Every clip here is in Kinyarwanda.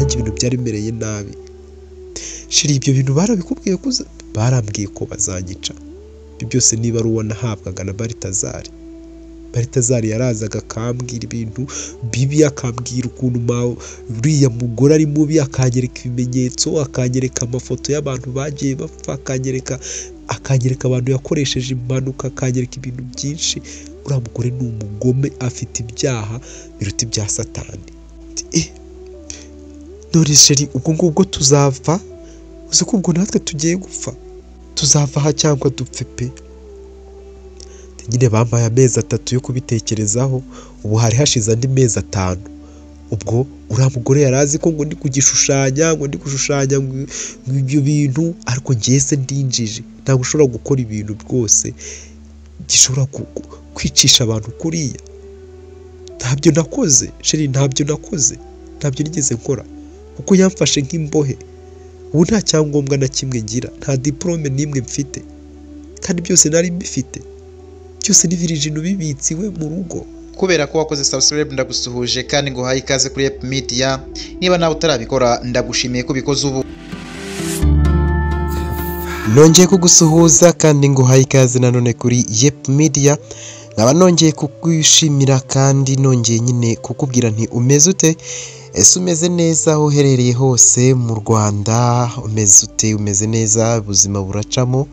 nanjye ibintu byari bimereye nabi. Shiri ibyo bintu barabikubwiye kuza, barambwiye ko bazanyica. Ibyo byose niba ari uwo nahabwaga na Baritazari. Baritazari yarazaga akambwira ibintu bibi, akambwira ukuntu uriya mugore ari mubi, akanyereka ibimenyetso, akanyereka amafoto y'abantu bagiye bapfa, akanyereka abantu yakoresheje impanuka, akanyereka ibintu byinshi. Uriya mugore ni umugome, afite ibyaha biruta ibya Satani. None sheri ubwo ngubwo tuzava, uzi ko ubwo natwe tugiye gupfa, tuzava aha cyangwa dupfe pe. Nyine bampaye amezi 3 yo kubitekerezaho, ubu hari hashize andi mezi 5. Ubwo uriya mugore yarazi ko ngo ndi kugishushanya, ngo ndi gushushanya ibyo bintu, ariko ngeze ndinjije. Ntabwo ushobora gukora ibintu rwose gishobora kwicisha abantu kuriya. Ntabyo nakoze sheri, ntabyo nakoze, ntabyo nigeze nkora, kuko yamfashe nk'imbohe. Ubu nta cyangombwa na kimwe ngira, nta diplome n'imwe mfite, kandi byose nari mbifite, byose ni Virgin bibitsiwe mu rugo. Kubera ko wakoze subscribe ndagusuhuje kandi ngo haye ikaze kuri Yep Media. Niba nawe utarabikora ndagushimiye ko bikoze ubu. Nongeye kugusuhuza kandi ngo haye ikaze nanone kuri Yep Media. Nkaba nongeye kukwishimira kandi nongeye nyine kukubwira nti umeze ute? Ese umeze neza aho uherereye hose mu Rwanda? Umeze ute? Umeze neza? Ubuzima buracamo?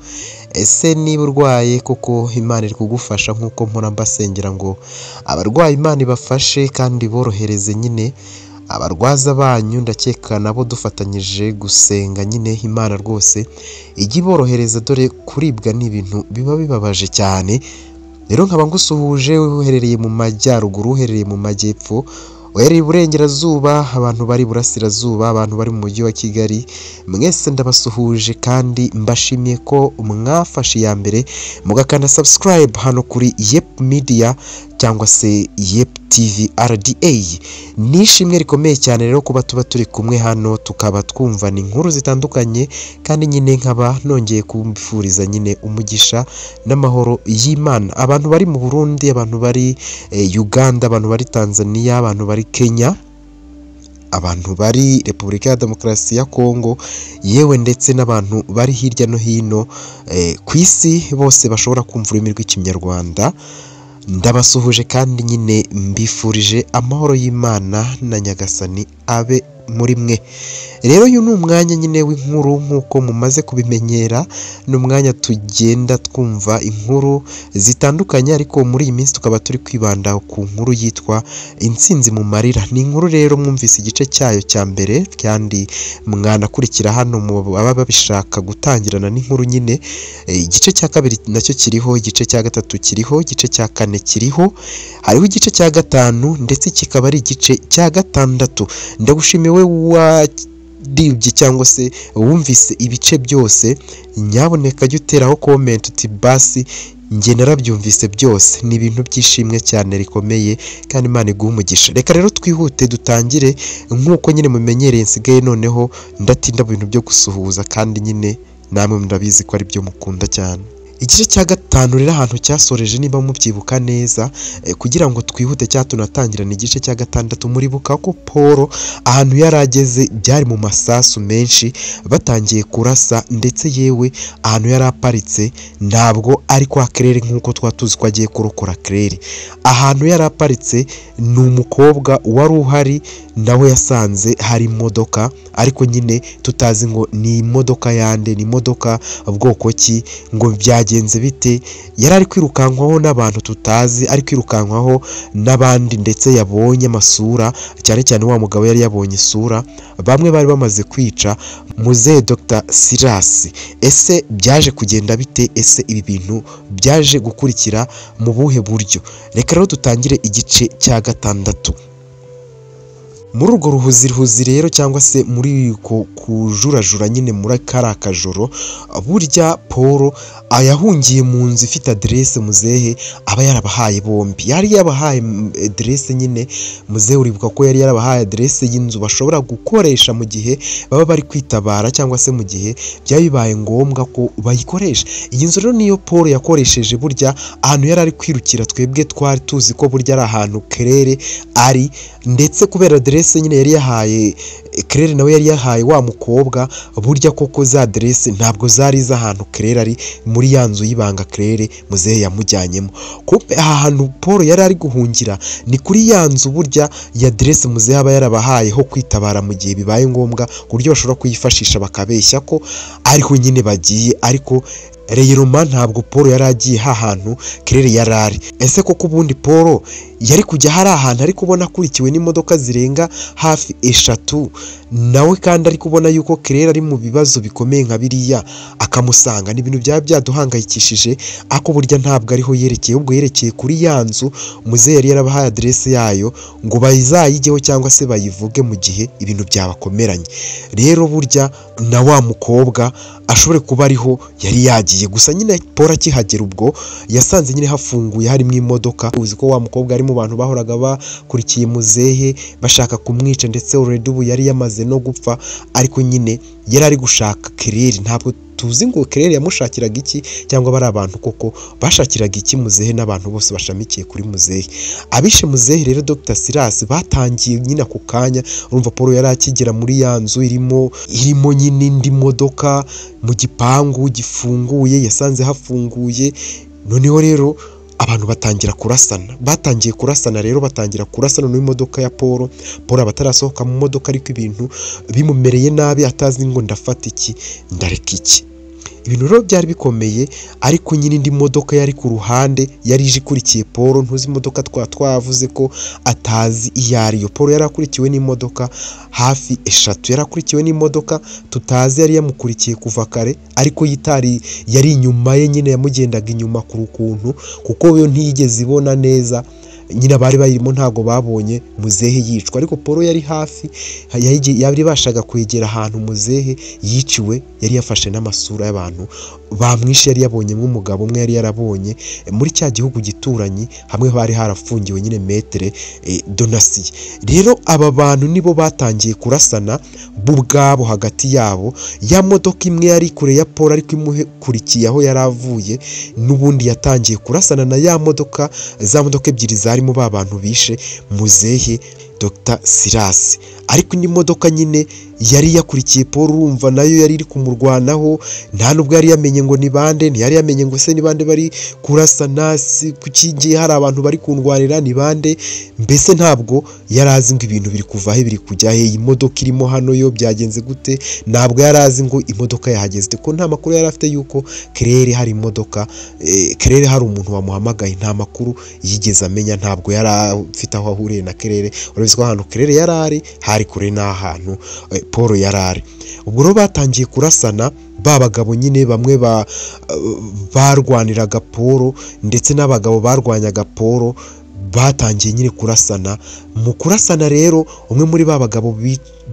Ese niba urwaye kuko Imana iri kugufasha, nkuko mpora mbasengera ngo abarwayi Imana ibafashe kandi borohereze nyine abarwaza banyu. Ndakeka nabo dufatanyije gusenga nyine Imana rwose ijye iborohereza, dore kuribwa ni ibintu biba bibabaje cyane. Rero nkaba ngusuhuje uherereye mu majyaruguru, uherereye mu majyepfo, uherereye iburengerazuba, abantu bari burasirazuba, abantu bari mu mujyi wa Kigali, mwese ndabasuhuje kandi mbashimiye ko mwafashe ya mbere mugakanda subscribe hano kuri Yep Media cyangwa se Yep TV RDA. Nishimwe rikomeye cyane rero kuba tuba turi kumwe hano, tukaba twumvana inkuru zitandukanye, kandi nyine nkaba nongeye kumbifuriza nyine umugisha n'amahoro y'Imana. Abantu bari mu Burundi, abantu bari Uganda, abantu bari Tanzania, abantu bari Kenya, abantu bari Repubulika ya Demokarasi ya Kongo, yewe ndetse n'abantu bari hirya no hino ku isi bose bashobora kumva ururimi rw'Ikinyarwanda, ndabasuhuje kandi nyine mbifurije amahoro y'Imana na Nyagasani abe muri mwe. Rero uyu ni umwanya nyine w'inkuru nk'uko mumaze kubimenyera, ni umwanya tugenda twumva inkuru zitandukanye, ariko muri iyi minsi tukaba turi kwibanda ku nkuru yitwa Intsinzi mu marira. Ni inkuru rero mwumvise igice cyayo cya mbere, kandi mwanakurikira hano mu baba babishaka gutangirana n'inkuru nyine. Igice cya kabiri nacyo kiriho, igice cya gatatu kiriho, igice cya kane kiriho, hariho igice cya gatanu, ndetse kikaba ari igice cya gatandatu. Ndagushimiye wa dibye cyangwa se wumvise ibice byose, nyaboneka jya uteraho comment uti basi njye narabyumvise byose. Ni ibintu byishimwe cyane rikomeye, kandi Imana iguha umugisha. Reka rero twihute dutangire nk'uko nyine mumenyereye. Nsigaye noneho ndatinda mu bintu byo gusuhuza, kandi nyine namwe ndabizi ko ari byo mukunda cyane. Igice cya gatanu rero ahantu cyasoreje, niba mubyibuka neza, kugira ngo twihute cyangwa tunatangirane igice cya gatandatu, muribuka ko Paul ahantu yarageze byari mu masasu menshi, batangiye kurasa, ndetse yewe ahantu yari aparitse ntabwo ari kwa Claire nk'uko twatuzi ko agiye kurokora Claire. Ahantu yari aparitse ni umukobwa wari uhari, nawe yasanze hari imodoka, ariko nyine tutazi ngo ni imodoka yande, ni imodoka bwoko ki, ngo byagenze bite. Yari ari kwirukankwaho n'abantu tutazi, ari kwirukankwaho n'abandi ndetse yabonye amasura, cyane cyane wa mugabo yari yabonye isura. Bamwe bari bamaze kwica Muzehe Dr Silas. Ese byaje kugenda bite? Ese ibi bintu byaje gukurikira mu buhe buryo? Reka rero dutangire igice cya gatandatu. Muri urwo ruhuziruhuzi rero, cyangwa se muri kujurajura nyine muri kari akajoro, burya Paul yahungiye mu nzu ifite adresse Muzehe aba yarabahaye bombi. Yari yabahaye adresse nyine, Muzehe uribuka ko yari yarabahaye adresse y'inzu bashobora gukoresha mu gihe baba bari kwitabara, cyangwa se mu gihe byaba bibaye ngombwa ko bayikoresha. Iyi nzu rero niyo Paul yakoresheje. Burya ahantu yari ari kwirukira, twebwe twari tuzi ko burya ari ahantu Claire ari, ndetse kubera adresse adresse nyine yari yahaye Claire nawe yari yahaye wa mukobwa, burya koko za adresse ntabwo zari z'ahantu Claire ari, muri ya nzu y'ibanga Claire muzehe yamujyanyemo. Kupe aha hantu Paul yari ari guhungira ni kuri ya nzu burya ya adresse muzehe aba yarabahaye ho kwitabara mu gihe bibaye ngombwa, ku buryo bashobora kuyifashisha bakabeshya ko ariho nyine bagiye, ariko Reyiroma ntabwo Paul yari agiye hahantu Claire yari ari. Ese koko ubundi Paul yari kujya hari ahantu ari kubona akurikiwe n'imodoka zirenga hafi 3, nawe kandi ari kubona yuko Claire ari mu bibazo bikomeye nka biriya akamusanga? Ni ibintu byaba byaduhangayikishije, ako burya ntabwo ariho yerekeye, ubwo yerekeye kuri ya nzu muzehe yari yarabahaye adresse yayo ngo bayizayigeho cyangwa se bayivuge mu gihe ibintu byabakomeranye. Rero burya na wa mukobwa ashobore kuba ariho yari yagiye. Gusa nyine Paul akihagera ubwo yasanze nyine hafunguye harimo imodoka. Uzi ko wa mukobwa ari mu bantu bahoraga bakurikiye muzehe bashaka kumwica, ndetse already ubu yari yamaze no gupfa, ariko nyine yari ari gushaka Claire. Ntabwo tuzi ngo Claire yamushakiraga iki, cyangwa bari abantu koko bashakiraga iki muzehe n'abantu bose bashamikiye kuri muzehe. Abishe muzehe rero Dr. Silas batangiye nyine ako kanya. Urumva Paul yari akigera muri ya nzu irimo nyine indi modoka mu gipangu gifunguye, yasanze hafunguye. Noneho rero abantu batangiye kurasana rero batangira kurasana n'imodoka ya Paul abatarasohoka mu modoka, ariko ibintu bimumereye nabi, atazi ngo ndafata iki ndareka iki. Ibintu rero byari bikomeye, ariko nyine indi modoka yari ku ruhande yari ije ikurikiye Paul. Ntuzi imodoka twavuze ko atazi iyo ariyo. Paul yari akurikiwe n'imodoka hafi 3, yari akurikiwe n'imodoka tutazi yari yamukurikiye kuva kare, ariko yari inyuma ye, nyine yamugendaga inyuma ku rukuntu, kuko yo ntiyigeze ibona neza. Nyine abari bayirimo ntago babonye muzehe yicwa, ariko Paul yari hafi, yari bashaga kwegera ahantu muzehe yiciwe. Yari yafashe n'amasura y'abantu bamwishe, yari yabonye nk'umugabo umwe yari yarabonye muri cya gihugu gituranye, hamwe bari harafungiwe nyine Maître Donatien. Rero aba bantu nibo batangiye kurasana bo ubwabo hagati yabo. Ya modoka imwe yari kure ya Paul ariko imukurikiye aho yari avuye, n'ubundi yatangiye kurasana na ya modoka, za modoka ebyiri zarimo ba bantu bishe muzehe Dr. Silas. Ariko indi modoka nyine yari yakurikiye Paul, urumva nayo yari iri kumurwanaho. Nta nubwo yari yamenye ngo ni bande, ntiyari yamenye ngo se ni bande bari kurasana, kukigiye hari abantu bari kundwanira ni bande. Mbese ntabwo yari azi ngo ibintu biri kuva he biri kujya he, iyi modoka irimo hano yo byagenze gute. Ntabwo yari azi ngo imodoka yahageze, ko nta makuru yari afite yuko Claire hari imodoka, Claire hari umuntu wamuhamagaye. Nta makuru yigeze amenya, ntabwo yari afite aho ahuriye na Claire. Urabizi ko ahantu Claire yari hari kure n'ahantu Paul yari ari. Ubwo rero batangiye kurasana, ba bagabo nyine bamwe barwaniraga Paul ndetse n'abagabo barwanyaga Paul batangiye nyine kurasana. Mu kurasana rero umwe muri ba bagabo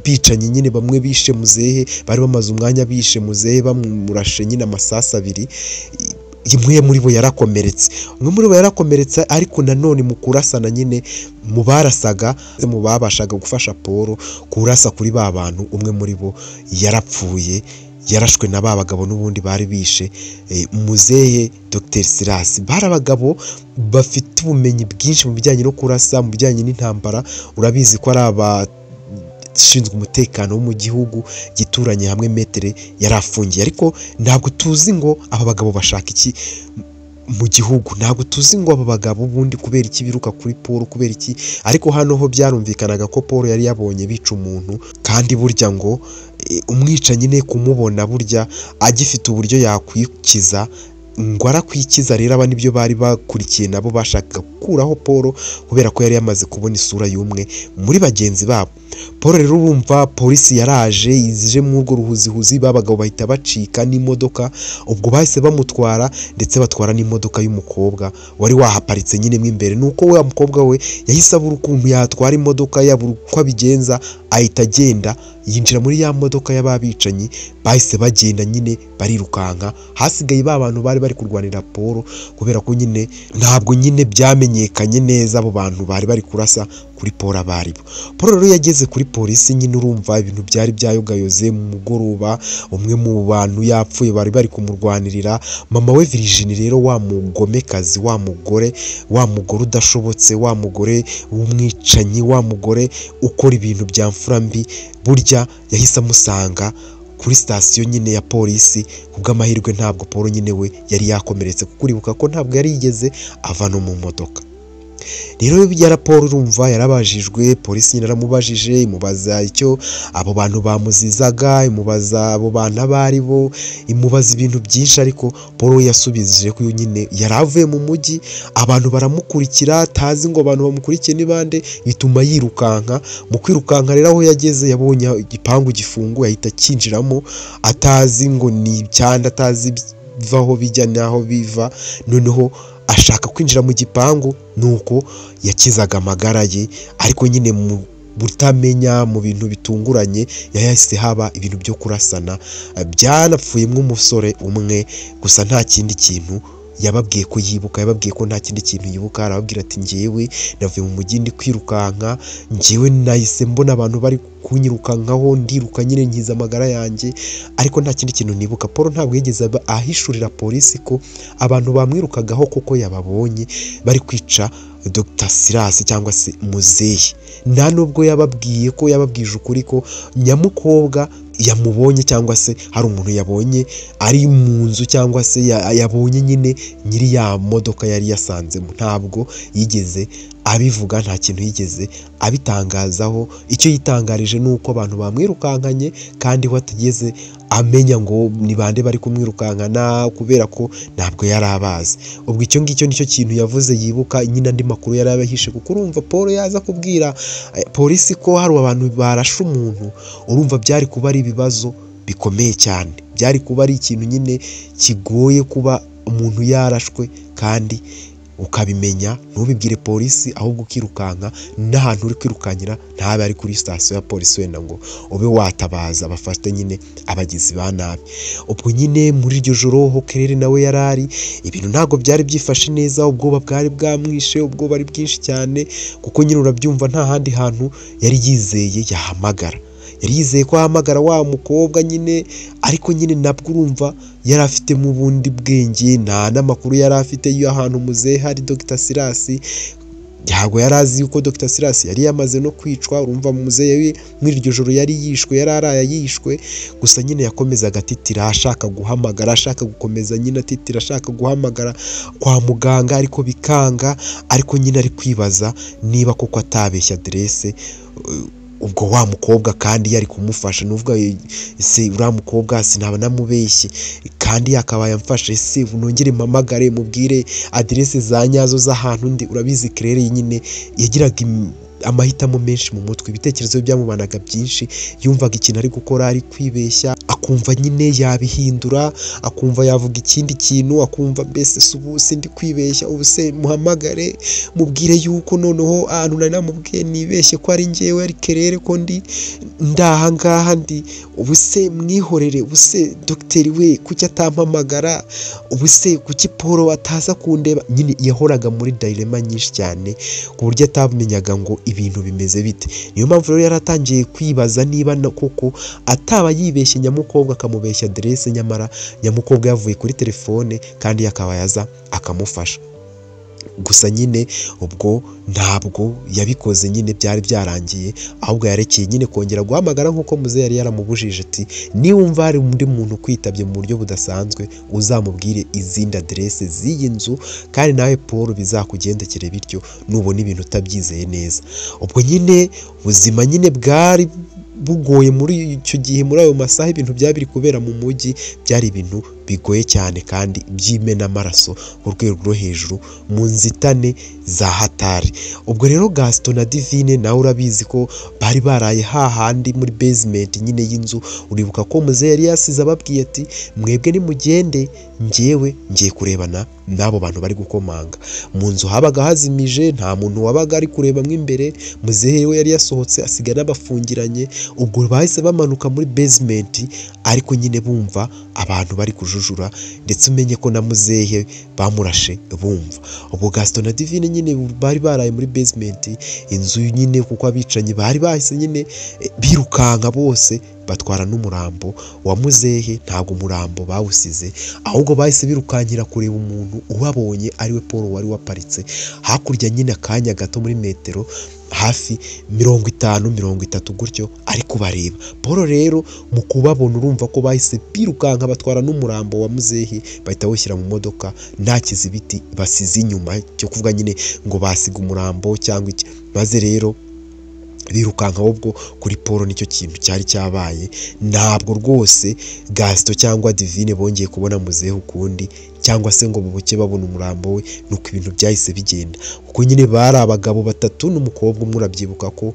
bicanye nyine, bamwe bishe muzehe, bari bamaze umwanya bishe muzehe bamurashe nyine amasasu 2. Imwe muri bo yarakomeretse, ariko nanone mu kurasana nyine mu barasaga, mu babashaga gufasha Paul kurasa kuri ba bantu, umwe muri bo yarapfuye, yarashwe na ba bagabo n'ubundi bari bishe muzehe Dr. Silas. Bari abagabo bafite ubumenyi bwinshi mu bijyanye no kurasa, mu bijyanye n'intambara. Urabizi ko ari shinzwe umutekano wo mu gihugu gituranye hamwe Maître yari afungiye, ariko ntabwo tuzi ngo aba bagabo bashaka iki mu gihugu. Ntabwo tuzi ngo aba bagabo bundi kubera iki biruka kuri Paul, kubera iki. Ariko hano ho byarumvikanaga ko Paul yari yabonye bica umuntu, kandi burya ngo umwica nyine kumubona burya agifite uburyo yakwikiza, ngo arakwikiza. Rero aba nibyo bari bakurikiye, nabo bashaka gukuraho Paul kubera ko yari yamaze kubona isura y'umwe muri bagenzi babo. Paul rero urumva polisi yaraje ije mu urwo ruhuzihuzi, babagabo bahita bacika n'imodoka. Ubwo bahise bamutwara, ndetse batwara n'imodoka y'umukobwa wari wahaparitse nyine mo imbere. Nuko we mukobwa we yahise abura ukuntu yatwara imodoka, yabura uko abigenza, ahita agenda yinjira muri ya modoka y'ababicanyi. Bahise bagenda nyine barirukanka, hasigaye ba bantu bari kurwanira Paul, kubera ko nyine ntabwo nyine byamenyekanye neza abo bantu bari kurasa kuri Paul abaribo. Paul rero yageze ageze kuri polisi nyine urumva ibintu byari byayogayoze mu mugoroba, umwe mu bantu yapfuye bari kumurwanirira, mama we Virginie rero wa mugomekazi, wa mugore udashobotse, wa mugore w'umwicanyi, wa mugore ukora ibintu bya mfura mbi, burya yahise amusanga kuri sitasiyo nyine ya polisi. Kubw'amahirwe ntabwo Paul nyine we yari yakomeretse, kuko uribuka ko ntabwo yari yigeze ava no mu modoka. Rero ya Paul urumva yarabajijwe, polisi nyine yaramubajije, imubaza icyo abo bantu bamuzizaga, imubaza abo bantu abari bo, imubaza ibintu byinshi, ariko Paul yasubizije ko nyine yari avuye mu mujyi, abantu baramukurikira, atazi ngo abantu bamukurikiye ni bande, bituma yirukanka. Mu kwirukanka rero aho yageze yabonye igipangu gifunguye, ahita akinjiramo atazi ngo ni icyanda, atazi bivaho bijya n'aho biva, noneho ashaka kwinjira mu gipangu, nuko yakizaga amagara ye. Ariko nyine mu butamenya, mu bintu bitunguranye, yahise haba ibintu byo kurasana, byanapfuyemo umusore umwe gusa. Nta kindi kintu yababwiye ko yibuka, yababwiye ko nta kindi kintu yibuka. Arababwira ati njyewe navuye mu mujyi ndi kwirukanka, njyewe nahise mbona abantu bari kunyirukankaho, ndiruka nyine nkiza amagara yanjye, ariko nta kindi kintu nibuka. Paul ntabwo yigeze ahishurira polisi ko abantu bamwirukagaho kuko yababonye bari kwica Dr Silas cyangwa se Muzehe. Nta nubwo yababwiye ko yababwije ukuri ko nyamukobwa yamubonye, cyangwa se hari umuntu yabonye ari mu nzu, cyangwa se yabonye nyine nyiri ya modoka yari yasanzemo. Ntabwo yigeze abivuga, nta kintu yigeze abitangazaho. Icyo yitangarije ni uko abantu bamwirukankanye, kandi we atigeze amenya ngo ni bande bari kumwirukankana, kubera ko ntabwo yari abazi. Ubwo icyo ngicyo nicyo kintu yavuze yibuka. Nyine andi makuru yari abahishe, kuko urumva Paul yaza kubwira polisi ko hari abantu barashe umuntu, urumva byari kuba ari ibibazo bikomeye cyane, byari kuba ari ikintu nyine kigoye kuba umuntu yarashwe kandi ukabimenya ntubibwire polisi, ahubwo ukirukanka n'ahantu uri kwirukankira ntabe ari kuri sitasiyo ya polisi, wenda ngo ube watabaza bafate nyine abagizi ba nabi. Ubwo nyine muri iryo joro ho Claire nawe yarari, ibintu ntabwo byari byifashe neza, ubwoba bwari bwamwishe, ubwoba ari bwinshi cyane, kuko nyine urabyumva nta handi hantu yari yizeye yahamagara. Yari yizeye ko ahamagara wa mukobwa nyine, ariko nyine nabwo urumva yari afite mu bundi bwenge, nta n'amakuru yari afite y'ahantu Muzehe hari Dr Silas. Ntabwo yari azi yuko Dr Silas yari yamaze no kwicwa. Urumva Muzehe muri iryo joro yari yishwe, yari araye yishwe, gusa nyine yakomezaga atitira ashaka guhamagara, ashaka gukomeza nyine atitira ashaka guhamagara kwa muganga, ariko bikanga. Ariko nyine ari kwibaza niba koko atabeshya adresse ubwo wa mukobwa kandi yari kumufasha. Nuvuga se uriya mukobwa sinaba namubeshye kandi yakabaye amfashe, se nongere mpamagare mubwire adresse za nyazo z'ahantu ndi. Urabizi Claire nyine yagiraga amahitamo menshi mu mutwe, ibitekerezo byamubanaga byinshi, yumvaga ikintu ari gukora ari kwibeshya, akumva nyine yabihindura, akumva yavuga ikindi kintu, akumva mbese ubu ndi kwibeshya, ubu se muhamagare mubwire yuko noneho ahantu nari namubwiye nibeshye ko ari njyewe, ari Claire ko ndi ndaha ngaha ndi, ubu se mwihorere, ubu se dogiteri we kuki atampamagara, ubu se kuki Paul ataza kundeba. Nyine yahoraga muri dilema nyinshi cyane ku buryo atamenyaga ngo ibintu bimeze bite. Niyo mpamvu rero yaratangiye kwibaza niba koko ataba yibeshye nyamukobwa akamubeshya adresse, nyamara nyamukobwa yavuye kuri telefone kandi yakaba yaza akamufasha. Gusa nyine ubwo ntabwo yabikoze, nyine byari byarangiye, ahubwo yarekeye nyine kongera guhamagara nk'uko Muzehe yari yaramubujije ati niwumva hari undi muntu kwitabye mu buryo budasanzwe uzamubwire izindi adresse z'iyi nzu, kandi nawe Paul bizakugendekere bityo nubona ibintu utabyizeye neza. Ubwo nyine ubuzima nyine bwari bugoye muri icyo gihe, muri ayo masaha ibintu byari biri kubera mu mujyi byari ibintu bigoye cyane kandi by'imena amaraso ku rwego rwo hejuru, mu nzitane za hatari. Ubwo rero Gaston na Divine nawe urabizi ko bari baraye hahandi muri basement nyine y'inzu. Uribuka ko Muzehe yari yasize ababwiye ati mwebwe nimugende, njyewe ngiye kurebana n'abo bantu bari gukomanga. Mu nzu habaga hazimije, nta muntu wabaga ari kurebamo imbere. Muzehe we yari yasohotse asiga n'abafungiranye. Ubwo bahise bamanuka muri basement, ariko nyine bumva abantu bari kujugunya bamujujura ndetse umenye ko na muzehe bamurashe bumva. Ubwo Gaston na Divine nyine bari baraye muri basement inzu nyine, kuko abicanyi bari bahise nyine birukanka bose batwara n'umurambo wa muzehe. Ntabwo umurambo bawusize, ahubwo bahise birukankira kureba umuntu ubabonye ariwe Paul wari waparitse hakurya nyine akanya gato muri metero hafi 50-30 gutyo ari kubareba. Paul rero mu kubabona urumva ko bahise birukanka batwara n'umurambo wa muzehe bahita wushyira mu modoka nta kizibiti basize inyuma cyo kuvuga nyine ngo basiga umurambo cyangwa iki. Maze rero birukanka ahubwo kuri Paul nicyo kintu cyari cyabaye. Ntabwo rwose Gaston cyangwa Divine bongeye kubona muzehe ukundi, cyangwa se ngo bubuke babona umurambo we. Nuko ibintu byahise bigenda, kuko nyine bari abagabo batatu n'umukobwa umwe. Urabyibuka ko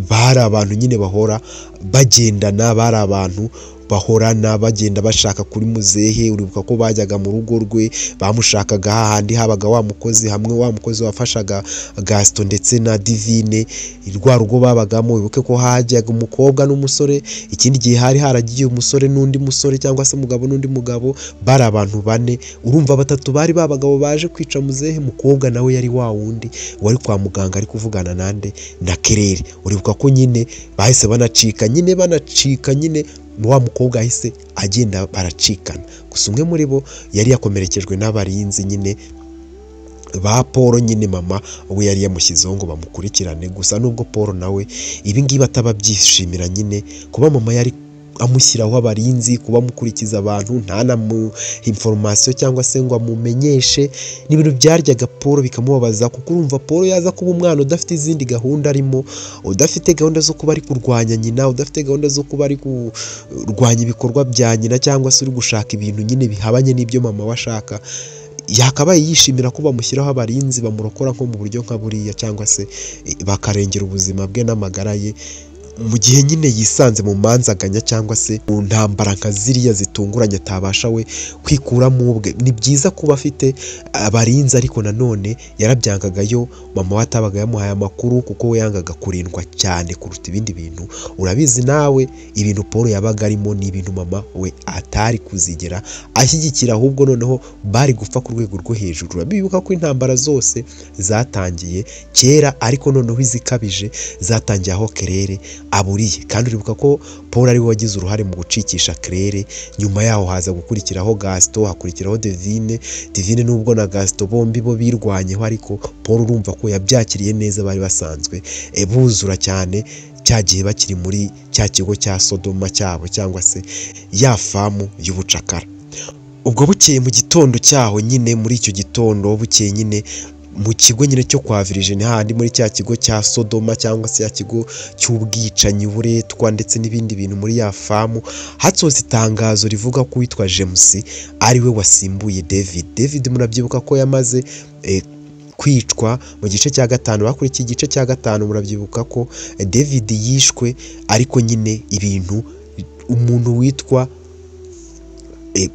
bari abantu nyine bahora bagendana, bari abantu bahorana bagenda bashaka kuri muzehe. Uribuka ko bajyaga mu rugo rwe bamushakaga hahandi habaga wa mukozi hamwe, wa mukozi wafashaga Gaston ndetse na Divine. Rwa rugo babagamo wibuke ko hajyaga umukobwa n'umusore, ikindi gihe hari haragiye umusore n'undi musore cyangwa se umugabo n'undi mugabo. Bari abantu bane, urumva batatu bari babagabo baje kwica muzehe, mukobwa nawe yari wa wundi wari kwa muganga ari kuvugana nande na Kerere. Uribuka ko nyine bahise banacika nyine wa mukobwa ahise agenda baracikana. Gusa umwe muri bo yari yakomerekejwe n'abarinzi nyine ba Paul nyine mama we yari yamushyizeho ngo bamukurikirane. Gusa nubwo Paul nawe ibi ngibi atababyishimira nyine kuba mama yari amushyiraho abarinzi, kuba amukurikiza abantu ntanamu information cyangwa se ngo amumenyeshe, ni ibintu byaryaga Paul bikamubabaza. Kuko urumva Paul yaza kuba umwana udafite izindi gahunda arimo, udafite gahunda zo kuba ari kurwanya nyina, udafite gahunda zo kuba ari kurwanya ibikorwa bya nyina, cyangwa se uri gushaka ibintu nyine bihabanye n'ibyo mama we ashaka. Yakabaye yishimira ko bamushyiraho abarinzi bamurokora nko mu buryo nka buriya, cyangwa se bakarengera ubuzima bwe n'amagara ye mu gihe nyine yisanze mu manzaganya cyangwa se mu ntambara nka ziriya zitunguranye atabasha we kwikuramo ubwe. Ni byiza kuba afite abarinzi, ariko nanone yarabyangagayo mama we atabaga yamuhaye amakuru, kuko we yangaga kurindwa cyane kuruta ibindi bintu. Urabizi nawe ibintu Paul yabaga arimo ni ibintu mama we atari kuzigera ashyigikira, ahubwo noneho bari gupfa ku rwego rwo hejuru. Urabibuka ko intambara zose zatangiye kera, ariko noneho izikabije zatangiye aho Kerere aburiye. Kandi uribuka ko Paul ari we wagize uruhare mu gucikisha Kerere. Nyuma yaho haza gukurikiraho Gaston, hakurikiraho Divine nubwo na Gaston bombi bo birwanyeho, ariko Paul urumva ko yabyakiriye neza. Bari basanzwe buzura cyane cya gihe bakiri muri cya kigo cya Sodoma cyabo, cyangwa se ya famu y'ubucakara. Ubwo bukeye mu gitondo cyaho nyine, muri icyo gitondo bukeye nyine mu kigo nyine cyo kwa Virgin handi muri cya kigo cya Sodoma, cyangwa se ya kigo cy'ubwicanyi buretwa ndetse n'ibindi bintu muri ya famu, hatsoze itangazo rivuga ko witwa James ari we wasimbuye David. Murabyibuka ko yamaze kwicwa mu gice cya 5. Bakurikiye igice cya 5 murabyibuka ko David yishwe, ariko nyine ibintu umuntu witwa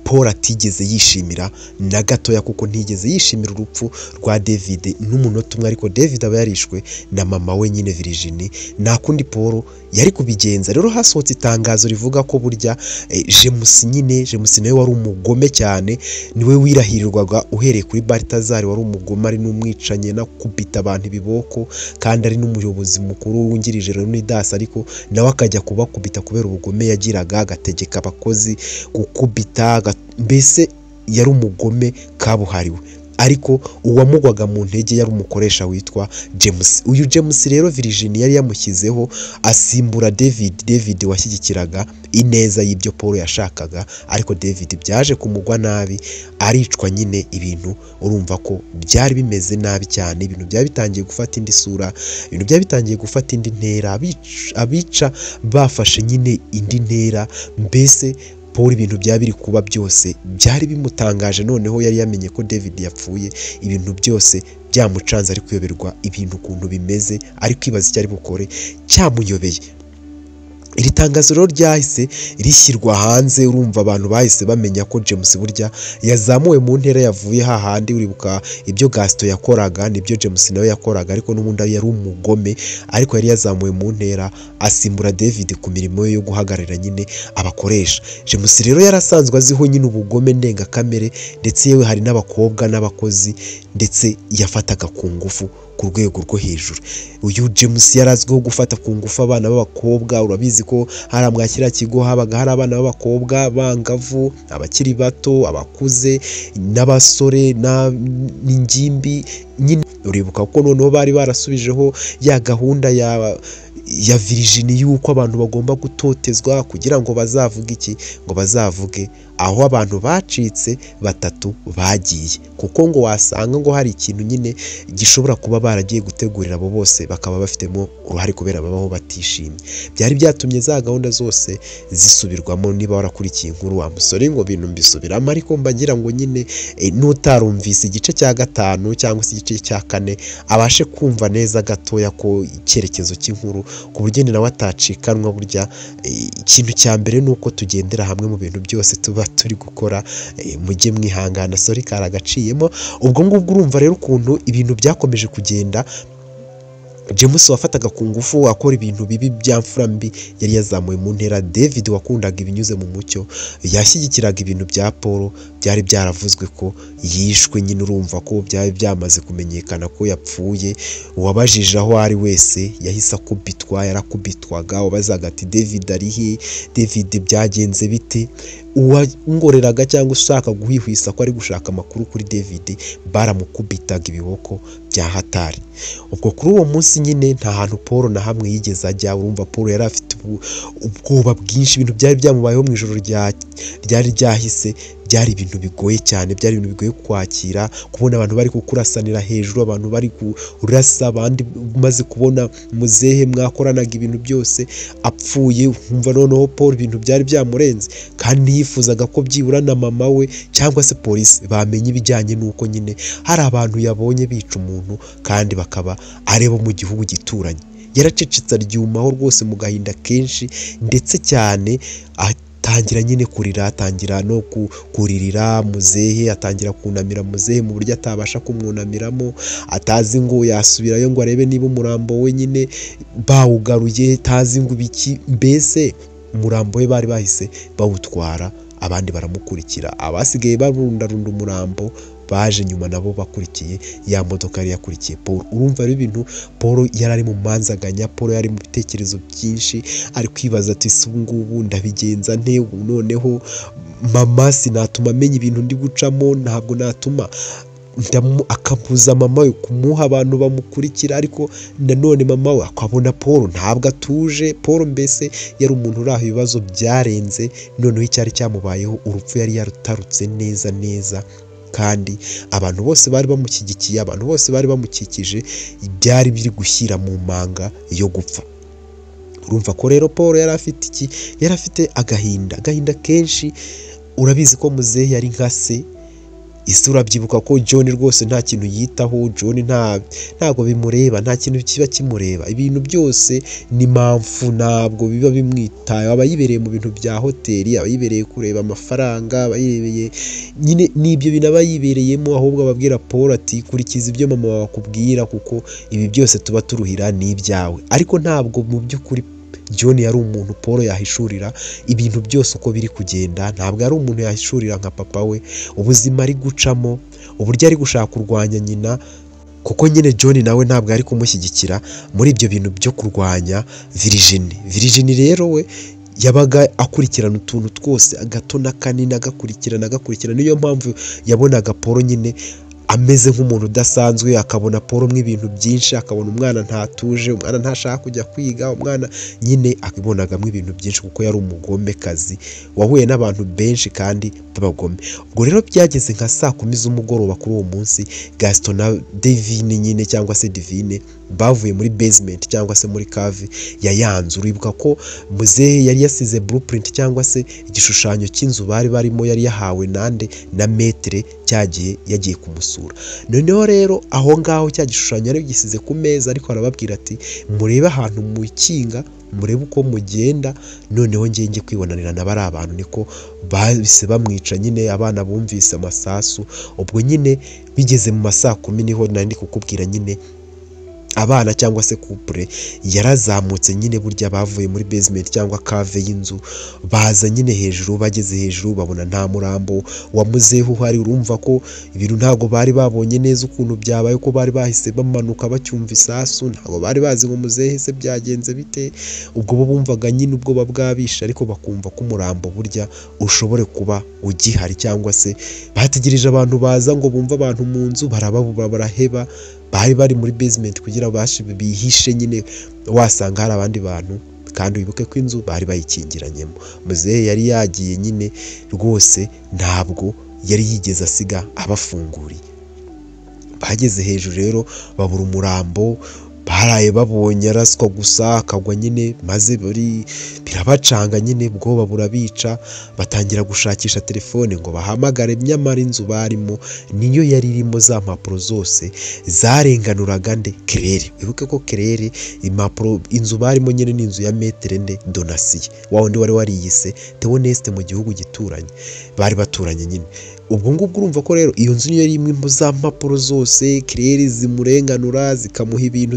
Paul atigeze yishimira na gatoya, kuko ntigeze yishimira urupfu rwa David n'umunota umwe. Ariko David aba yarishwe na mama we nyine Virginie, nta kundi Paul yari kubigenza. Rero hasohotse itangazo rivuga ko burya James nawe wari umugome cyane, niwe wirahirirwaga uhereye kuri Balthazar wari umugome, ari n'umwicanye no kubita abantu ibiboko, kandi ari n'umuyobozi mukuru wungirije Leonidas, ariko nawe akajya kubakubita kubera ubugome yagiraga, agategeka abakozi gukubita. Mbese yari umugome kabuhariwe. Ariko uwamugwaga mu ntege yari umukoresha witwa James. Uyu James rero Virginie yari yamushyizeho asimbura David washyigikiraga ineza y'ibyo Paul yashakaga, ariko David byaje kumugwa nabi, aricwa nyine. Ibintu urumva ko byari bimeze nabi cyane, ibintu byari bitangiye gufata indi sura, ibintu byari bitangiye gufata indi ntera, abica bafashe nyine indi ntera. Mbese Paul ibintu byaba biri kuba byose byari bimutangaje. Noneho yari yamenye ko David yapfuye, ibintu byose byamucanze, ari kuyoberwa ibintu ukuntu bimeze, ari kwibaza icyo ari bukore cyamuyobeye. iri tangazo rero ryahise rishyirwa hanze, urumva abantu bahise bamenya ko James burya yazamuwe mu ntera, yavuye hahandi. Uribuka ibyo Gaston yakoraga nibyo James nawe yakoraga, ariko n'ubundi yari umugome, ariko yari yazamuwe mu ntera asimbura David ku mirimo yo guhagararira nyine abakoresha. James rero yarasanzwe aziho nyine ubugome ndengakamere, ndetse yewe hari n'abakobwa n'abakozi ndetse yafataga ku ngufu ku rwego rwo hejuru. Uyu James yarazwiho gufata ku ngufu abana b'abakobwa. Urabizi ko hari amwakira kigo habaga hari abana b'abakobwa bangavu, abakiri bato, abakuze n'abasore n'ingimbi nyine. Uribuka ko noneho bari barasubijeho ya gahunda ya Virginie yuko abantu bagomba gutotezwa kugira ngo bazavuge iki, ngo bazavuge aho abantu bacitse batatu bagiye, kuko ngo wasanga ngo hari ikintu nyine gishobora kuba baragiye gutegurira abo bose bakaba bafitemo uruhare kubera babaho batishimye. Byari byatumye za gahunda zose zisubirwamo. Niba warakurikiye inkuru wa musore ngo bintu mbisubiramo, ariko mbagira ngo nyine n'utarumvise igice cya 5 cyangwa se igice cya 4 abashe kumva neza gatoya ko icyerekezo cy'inkuru, ku buryo nawe atacikanwa. Burya ikintu cya mbere ni uko tugendera hamwe mu bintu byose tuba turi gukora, mujye mwihangana, sorry karagaciyemo. Ubwo ngubwo urumva rero ukuntu ibintu byakomeje kugenda. James wafataga ku ngufu akora ibintu bibi bya mfura mbi yari yazamuwe mu ntera. David wakundaga ibinyuze mu mucyo yashyigikiraga ibintu bya Paul, byari byaravuzwe ko yishwe nyine. Urumva ko byari byamaze kumenyekana ko yapfuye. Uwabajije aho ari wese yahise akubitwa, yarakubitwaga. Wabazaga ati David arihe, David byagenze bite? Uwangoreraga cyangwa ushaka guhwihwisa ko ari gushaka amakuru kuri David baramukubitaga ibiboko bya hatari. Ubwo kuri uwo munsi nyine nta hantu Paul na hamwe yigeze ajya. Urumva Paul yari afite ubwoba bwinshi, ibintu byari byamubayeho mu ijoro ryari ryahise. Byari ibintu bigoye cyane, byari ibintu bigoye kwakira, kubona abantu bari kukurasanira hejuru, abantu bari kurasa abandi, umaze kubona muzehe mwakoranaga ibintu byose apfuye. Umva noneho Paul ibintu byari byamurenze, kandi yifuzaga ko byibura na mama we cyangwa se polisi bamenye ibijyanye n'uko nyine hari abantu yabonye bica umuntu kandi bakaba areba mu gihugu gituranye. Yaracecetse aryumaho rwose mu gahinda kenshi ndetse cyane, atangira nyine kurira, atangira no kuririra muzehe, atangira kunamira muzehe mu buryo atabasha kumwunamiramo, atazi ngo yasubirayo ngo arebe niba umurambo we nyine bawugaruye, atazi ngo ibiki. Mbese umurambo we bari bahise bawutwara, abandi baramukurikira. Abasigaye barundarunda umurambo baje nyuma nabo bakurikiye ya modoka yari yakurikiye Paul. Urumva rero ibintu Paul yari ari mu manzaganya, Paul yari mu bitekerezo byinshi, ari kwibaza ati se ngubu ndabigenza nte? Noneho mama sinatuma amenya ibintu ndi gucamo, ntabwo natuma akabuza mama we kumuha abantu bamukurikira, ariko nanone mama we akabona Paul ntabwo atuje. Paul mbese yari umuntu uri aho ibibazo byarenze. Noneho icyari cyamubayeho, urupfu yari yarutarutse neza neza, kandi abantu bose bari bamushyigikiye, abantu bose bari bamukikije, byari biri gushyira mu manga yo gupfa. Urumva ko rero Paul yari afite iki? Yari afite agahinda kenshi. Urabizi ko muzehe yari nka se. Isi urabyibuka ko John rwose nta kintu yitaho. John ntabwo bimureba, nta kintu kiba kimureba. Ibintu byose ni mpamvu, ntabwo biba bimwitaye. Aba yibereye mu bintu bya hoteli, aba yibereye kureba amafaranga, aba yibereye nyine n'ibyo bintu aba yibereyemo. Ahubwo ababwira Paul ati kurikiza ibyo mama wawe akubwira, kuko ibi byose tuba turuhira ni ibyawe. Ariko ntabwo mu by'ukuri John yari umuntu Paul yahishurira ibintu byose uko biri kugenda. Ntabwo ari umuntu yahishurira nka papa we ubuzima ari gucamo, uburyo ari gushaka kurwanya nyina, kuko nyine John nawe ntabwo ari kumushyigikira muri ibyo bintu byo kurwanya Virginie rero we yabaga akurikirana utuntu twose, agato na kanini agakurikirana. Niyo mpamvu yabonaga Paul nyine ameze nk'umuntu udasanzwe, akabona Paul mw'ibintu byinshi, akabona umwana ntatuje, umwana ntashaka kujya kwiga, umwana nyine akibonagamo ibintu byinshi, kuko yari umugomekazi wahuye n'abantu benshi kandi b'abagome. Ubwo rero byageze nka 10 z'umugoroba kuri uwo munsi, Gaston na Divine nyine cyangwa se Divine bavuye muri basement cyangwa se muri cave ya yanzu. Uribuka ko muzehe yari yasize blueprint cyangwa se igishushanyo cy'inzu bari barimo, yari yahawe nande na metre cyagiye yagiye kumusura. Noneho rero aho ngaho cya gishushanyo yari gisize ku meza, ariko arababwira ati murebe ahantu mu kinga murebe uko mugenda noneho njye kwibonanira na bari abantu. Niko bahise bamwica nyine, abana bumvise amasasu. Ubwo nyine bigeze mu masaa 10 niho nari kukubwira nyine abana cyangwa se couple yarazamutse nyine, burya bavuye muri basement cyangwa cave y'inzu, baza nyine hejuru. Bageze hejuru babona nta murambo wa muzehe uhari. Urumva ko ibintu ntago bari babonye neza ukuntu byabaye, ko bari bahise bamanuka bacyumva isasu, ntago bari bazi ngo muzehe se byagenze bite. Ubwo bo bumvaga nyine ubwoba bwabisha, ariko bakumva ko umurambo burya ushobore kuba ugihari, cyangwa se bategereje abantu baza ngo bumve abantu mu nzu, barababura baraheba. Bari bari muri basement kugira bihishe nyine, wasanga hari abandi bantu, kandi wibuke ko inzu bari bayikingiranyemo. Muzehe yari yagiye nyine rwose, ntabwo yari yigeze asiga abafunguriye. Bageze hejuru rero babura umurambo, baraye babonye araswa gusa akagwa nyine, maze birabacanga nyine, ubwoba burabica. Batangira gushakisha telefone ngo bahamagare, nyamara inzu barimo niyo yari irimo za mpapuro zose zarenganuraga Claire. Wibuke ko Claire impapuro inzu barimo nyine ni inzu ya Maître Donatien, wa wundi wari wariyise Theoneste mu gihugu gituranye, bari baturanye nyine. Ubwo ngubwo urumva ko rero iyo nzu niyo yari imwe mu za mpapuro zose Claire zimurenganura, zikamuha ibintu,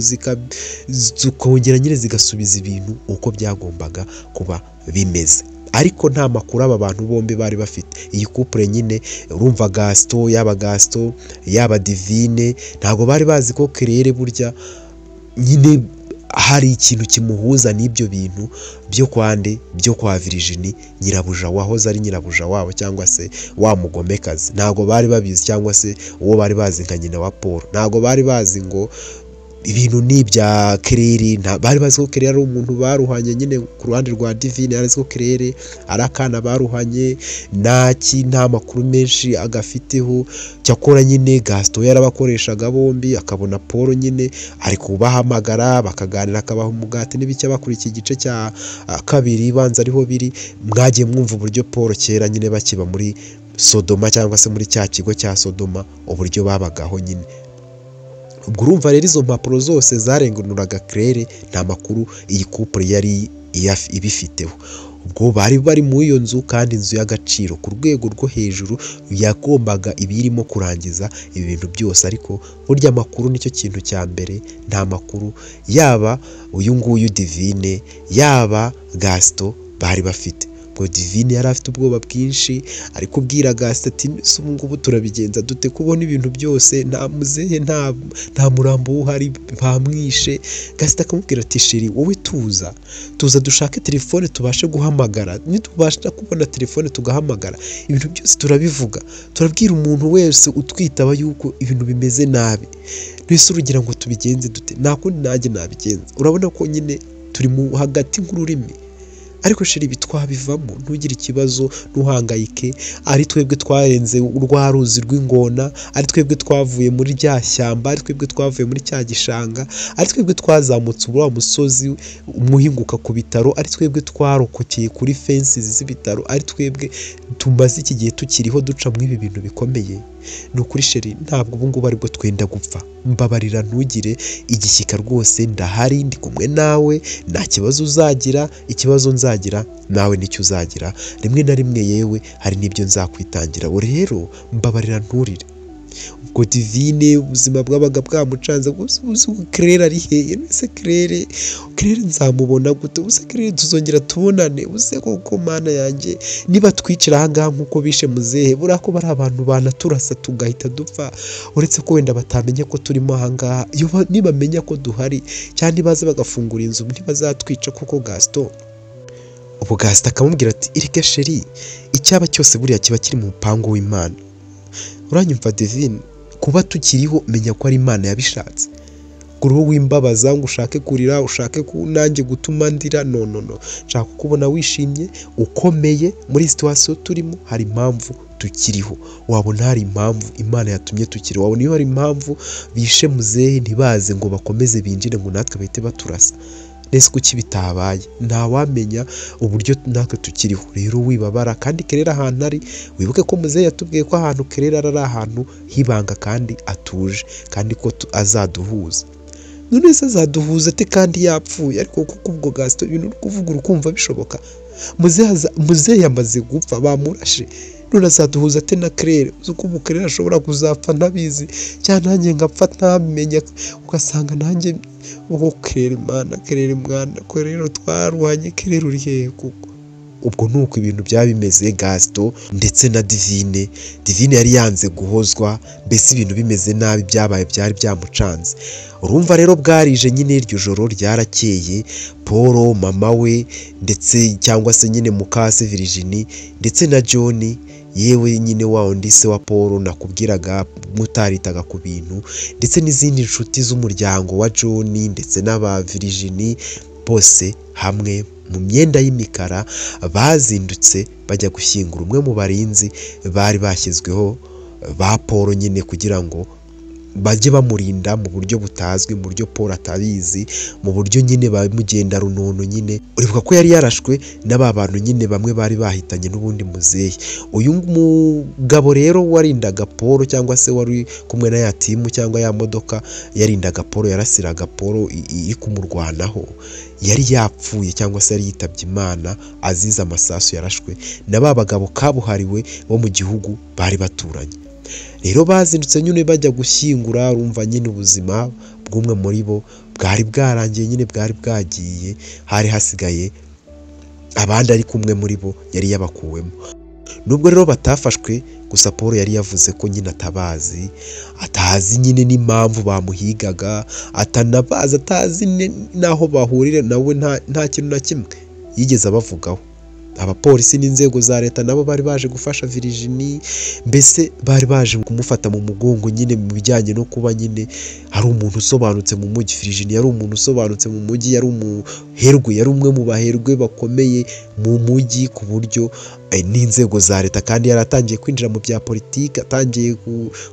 zikongera nyine zigasubiza ibintu uko byagombaga kuba bimeze. Ariko nta makuru aba bantu bombi bari bafite. Iyi couple nyine urumva Gaston yaba Divine, ntago bari bazi ko Claire burya nyine hari ikintu kimuhuza n'ibyo bintu byo kwa Virginie, nyirabuja wahoze ari nyirabuja wabo, cyangwa se wa mugomekazi. Ntago bari babizi, cyangwa se uwo bari bazi nka nyina wa Paul. Ntago bari bazi ngo ibintu ni ibya Claire. Bari bazi ko Claire ari umuntu baruhanye nyine. Ku ruhande rwa Divine yari azi ko Claire ari akana baruhanye, nta makuru menshi agafiteho. Cyakora nyine Gaston yarabakoreshaga bombi, akabona Paul nyine ari kubahamagara bakaganira, akabaha umugati n'ibiki. Bakurikiye igice cya 2 banza ariho biri, mwagiye mwumva uburyo Paul kera nyine bakiba muri Sodoma, cyangwa se muri cya kigo cya Sodoma, uburyo babagaho nyine. Ubwo urumva rero izo mpapuro zose zarenganuraga Claire, nta makuru iyi couple yari ibifiteho. Ubwo bari muri iyo nzu, kandi inzu y'agaciro ku rwego rwo hejuru, yagombaga ibirimo kurangiza ibintu byose. Ariko burya amakuru nicyo kintu cya mbere. Nta makuru yaba uyu nguyu Divine yaba Gaston bari bafite. Divine yari afite ubwoba bwinshi, ari kubwira Gaston ati ubu ngubu turabigenza dute, kubona ibintu byose nta muzehe nta murambo uhari, bamwishe. Gaston akamubwira ati sheri wowe tuza dushake telefone tubashe guhamagara, nitubasha kubona telefone tugahamagara ibintu byose turabivuga, turabwira umuntu wese utwitaba yuko ibintu bimeze nabi. Twese urugira ngo tubigenze dute, nakundi najye nabigenza. Urabona ko nyine turi mu hagati nk'ururimi. Ariko sheri bitwabivamo, ntugire ikibazo, ntuhangayike. Ari twebwe twarenze urwa ruzi rw'ingona, ari twebwe twavuye muri rya shyamba, ari twebwe twavuye muri cya gishanga, ari twebwe twazamutse wa musozi umuhinguka ku bitaro, ari twebwe twarokokeye kuri fences z'ibitaro, ari twebwe tumaze iki gihe tukiriho duca mu ibi bintu bikomeye. Ni ukuri sheri, ntabwo ubu ngubu aribwo twenda gupfa. Mbabarira, ntugire igishyika rwose, ndahari, ndi kumwe nawe, nta kibazo uzagira. Ikibazo nzagira nawe nicyo uzagira, rimwe na rimwe yewe hari n'ibyo nzakwitangira. Rero mbabarira, nturire. Ubwo Divine ubuzima bwabaga bwamucanze. Claire ari hehe? Ese Claire nzamubona gute? Use Claire tuzongera tubonane? Use koko mana yanjye, niba twicira aha ngaha nk'uko bishe muzehe, buriya ko bari abantu banaturasa tugahita dupfa, uretse ko wenda batamenye ko turimo aha ngaha. Nibamenya ko duhari, cyangwa nibaza bagafungura inzu, ntibazatwica kuko Gaston. Ubwo Gaston akamubwira ati ireke sheri, icyaba cyose buriya kiba kiri mu mupango w'Imana. Uranyumva Divine? Kuba tukiriho menya ko ari Imana yabishatse. Kuruho wimbabaza ngo ushake kurira, ushake nanjye gutuma ndira, no. Nshaka kubona wishimye, ukomeye. Muri situation turimo hari impamvu tukiriho. Wabona hari impamvu Imana yatumye tukiriho. Wabona iyo hari impamvu bishe muzehe ntibaze ngo bakomeze binjire ngo natwe bahite baturasa. Nese kuki bitabaye? Ntawamenya uburyo natwe tukiriho. Rero wibabara, kandi Claire ahantu ari, wibuke ko muzehe yatubwiye ko ahantu Claire ari ahantu hibanga kandi atuje, kandi ko azaduhuza. none se azaduhuza ate kandi yapfuye? Ariko kuko ubwo Gaston ibintu uri kuvuga urukumva bishoboka, muzehe yamaze gupfa bamurashe, none azaduhuza ate na Claire? uzi ko ubu Claire ashobora kuzapfa ntabizi cyangwa nanjye ngapfa ntamenya, ugasanga nanjye uwo Claire mwana ko rero twaruhanye, Claire uri hehe kuko? Ubwo nuko ibintu byaba bimeze Gaston ndetse na Divine yari yanze guhozwa, mbese ibintu bimeze nabi byari byamucanze. Urumva rero bwarije nyine iryo joro ryarakeye, Paul mama we ndetse cyangwa se nyine mukase Virginie ndetse na John, yewe nyine wa undi se wa Paul nakubwiraga mutaritaga ku bintu, ndetse n'izindi nshuti z'umuryango wa John ndetse n'aba Virginie, bose hamwe mu myenda y'imikara bazindutse bajya gushyingura umwe mu barinzi bari bashyizweho ba Paul nyine kugira ngo bajye bamurinda mu buryo butazwi, mu buryo Paul atabizi, mu buryo nyine bamugenda runono nyine. Uribuka ko yari yarashwe n'aba bantu nyine bamwe bari bahitanye n'ubundi muzehe. Uyu mugabo rero warindaga Paul cyangwa se wari kumwe na ya timu cyangwa ya modoka yarindaga Paul, yarasiraga Paul iri kumurwanaho, yari yapfuye cyangwa se yari yitabye Imana azize amasasu yarashwe na ba bagabo kabuhariwe bo mu gihugu bari baturanye. Rero bazindutse nyine bajya gushyingura, urumva nyine ubuzima bw'umwe muri bo bwari bwarangiye nyine, bwari bwagiye, hari hasigaye abandi ariko umwe muri bo yari yabakuwemo. Nubwo rero batafashwe, gusa Paul yari yavuze ko nyine atazi nyine n'impamvu bamuhigaga, atanabaza, atazi n'aho bahurira nawe, nta kintu na kimwe yigeze abavugaho. Abapolisi n'inzego za leta nabo bari baje gufasha Virginie, mbese bari baje kumufata mu mugongo nyine mu bijyanye no kuba nyine ari umuntu usobanutse mu mujyi. Virginie yari umuntu usobanutse mu mujyi, yari umuherwe, yari umwe mu baherwe bakomeye mu mujyi ku buryo n'inzego za leta, kandi yari atangiye kwinjira mu bya politiki, atangiye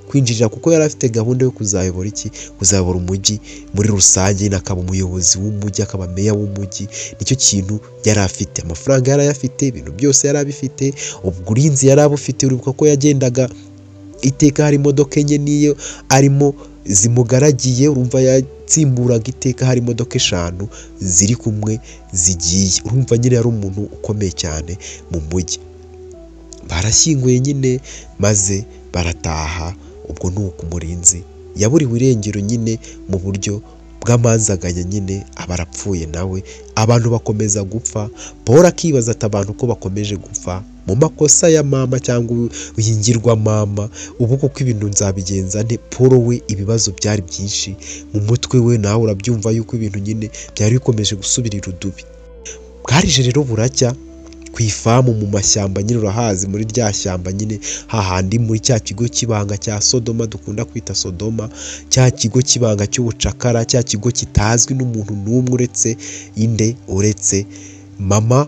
kwinjirira kuko yari afite gahunda yo kuzayobora umujyi muri rusange, akaba umuyobozi w'umujyi, akaba meya w'umujyi. Nicyo kintu yari afite, amafaranga yari ayafite, ibintu byose yari abifite, ubwirinzi yari abufite. Uribuka ko yagendaga iteka hari imodoka enye niyo arimo zimugaragiye, urumva yatsimburaga iteka hari imodoka 5 ziri kumwe zigiye. Urumva nyine yari umuntu ukomeye cyane mu mujyi. Barashyinguye nyine maze barataha. Ubwo nuko umurinzi yaburiwe irengero nyine mu buryo bw'amanzaganya nyine, abarapfuye nawe, abantu bakomeza gupfa. Paul akibaza ati abantu ko bakomeje gupfa mu makosa ya mama cyangwa yingirwa mama, ubu kuko ibintu nzabigenza nte? Paul we ibibazo byari byinshi mu mutwe we, nawe urabyumva yuko ibintu nyine byari bikomeje gusubira irudubi. Bwarije rero buracya ku ifamu mu mashyamba nyine, urahazi muri rya shyamba nyine, hahandi muri cya kigo kibanga cya Sodoma dukunda kwita Sodoma, cya kigo kibanga cy'ubucakara, cya kigo kitazwi n'umuntu n'umwe uretse mama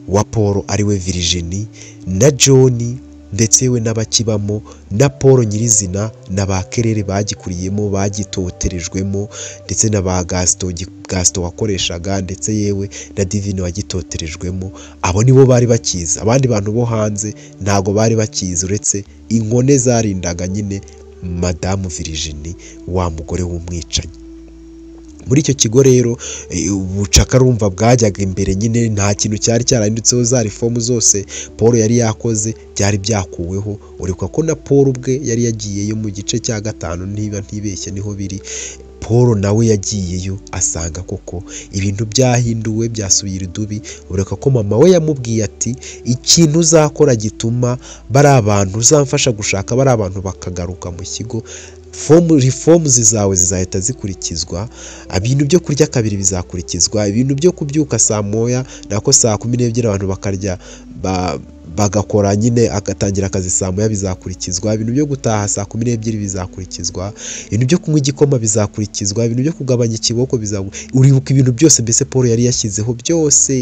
wa Paul ariwe Virginie na John ndetse we n'abakibamo na Paul nyirizina na ba Claire bagikuriyemo, bagitoterejwemo, ndetse na ba Gaston wakoreshaga, ndetse yewe na Divine wagitoterejwemo. Abo nibo bari bakiza, abandi bantu bo hanze ntago bari bakiza, uretse inkone zarindaga nyine Madamu Virginie, wa mugore w'umwicanyi. Muri icyo kigo rero ubucakara urumva bwajyaga imbere nyine, nta kintu cyari cyarahindutseho, za reformu zose Paul yari yakoze byari byakuweho. Ureka ko na Paul ubwe yari yagiyeyo mu gice cya 5 niba ntibeshye niho biri. Paul nawe yagiyeyo asanga koko ibintu byahinduwe, byasubiye irudubi. Ureka ko mama we yamubwiye ati ikintu uzakora gituma bari abantu uzamfasha gushaka bari abantu bakagaruka mu kigo, reforms zawe zizahita zikurikizwa, ibintu byo kurya kabiri bizakurikizwa, ibintu byo kubyuka saa moya nako saa 12 abantu bakarya bagakora nyine agatangira akazi saa moya bizakurikizwa, ibintu byo gutaha saa 12 bizakurikizwa, ibintu byo kunywa igikoma bizakurikizwa, ibintu byo kugabanya ikiboko uribuka ibintu byose mbese Paul yari yashyizeho byose.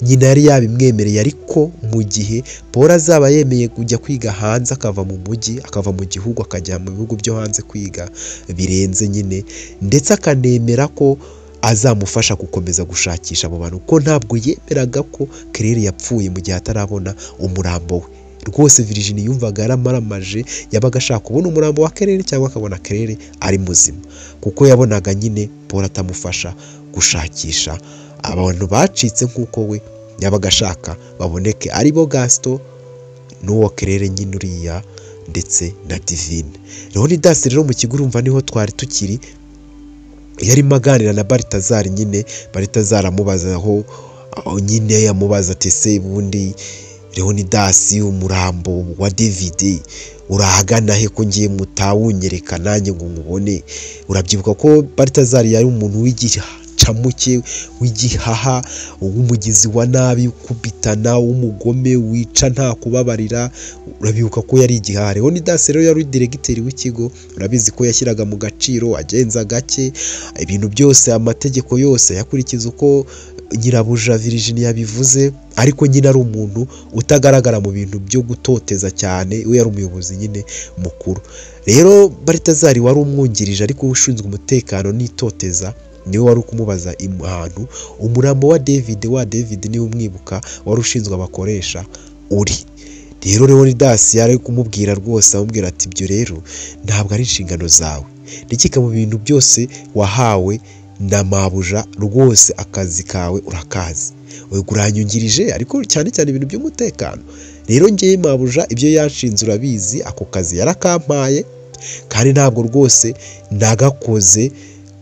Nyina yari yabimwemereye, ariko mu gihe Paul azaba yemeye kujya kwiga hanze, akava mu mujyi, akava mu gihugu akajya mu bihugu byo hanze kwiga birenze nyine, ndetse akanemera ko azamufasha gukomeza gushakisha abo bantu, ko ntabwo yemeraga ko Claire yapfuye mu gihe atarabona umurambo we. rwose Virginie yumvaga yaramaramaje, yabaga ashaka kubona umurambo wa Claire cyangwa akabona Claire ari muzima, kuko yabonaga nyine Paul atamufasha gushakisha abantu bacitse nk'uko we yabaga ashaka baboneke, aribo Gaston n'uwo Claire nyine uriya ndetse na Divine. Leonidas rero mu kigo urumva niho twari tukiri, yarimo aganira na Balthazar nyine. Balthazar amubaza aho nyine, yamubaza ati se bundi Leonidas umurambo wa David urahagana he ko ngiye mutawunyereka nanjye ngo nkubone? Urabyibuka ko Balthazar yari umuntu w'igicamuke, w'igihaha, w'umugizi wa nabi, ukubitana, w'umugome, wica nta kubabarira. Urabibuka ko yari igihaha. Leonidas rero yari diregiteri w'ikigo, urabizi ko yashyiraga mu gaciro, agenza gake ibintu byose, amategeko yose yakurikiza uko nyirabuja Virginie yabivuze, ariko nyine ari umuntu utagaragara mu bintu byo gutoteza cyane. We yari umuyobozi nyine mukuru. Rero Balthazar wari umwungirije ariko ushinzwe umutekano n'itoteza, niwe wari kumubaza ahantu umurambo wa David niwe umwibuka, wari ushinzwe abakoresha uri. Rero Leonidas yari kumubwira rwose, amubwira ati ibyo rero ntabwo ari inshingano zawe, ndikika mu bintu byose wahawe na mabuja, rwose akazi kawe urakazi, we uranyungirije ariko cyane cyane ibintu by'umutekano. Rero ngiye mabuja ibyo yanshinze urabizi, ako kazi yarakampaye, kandi ntabwo rwose nagakoze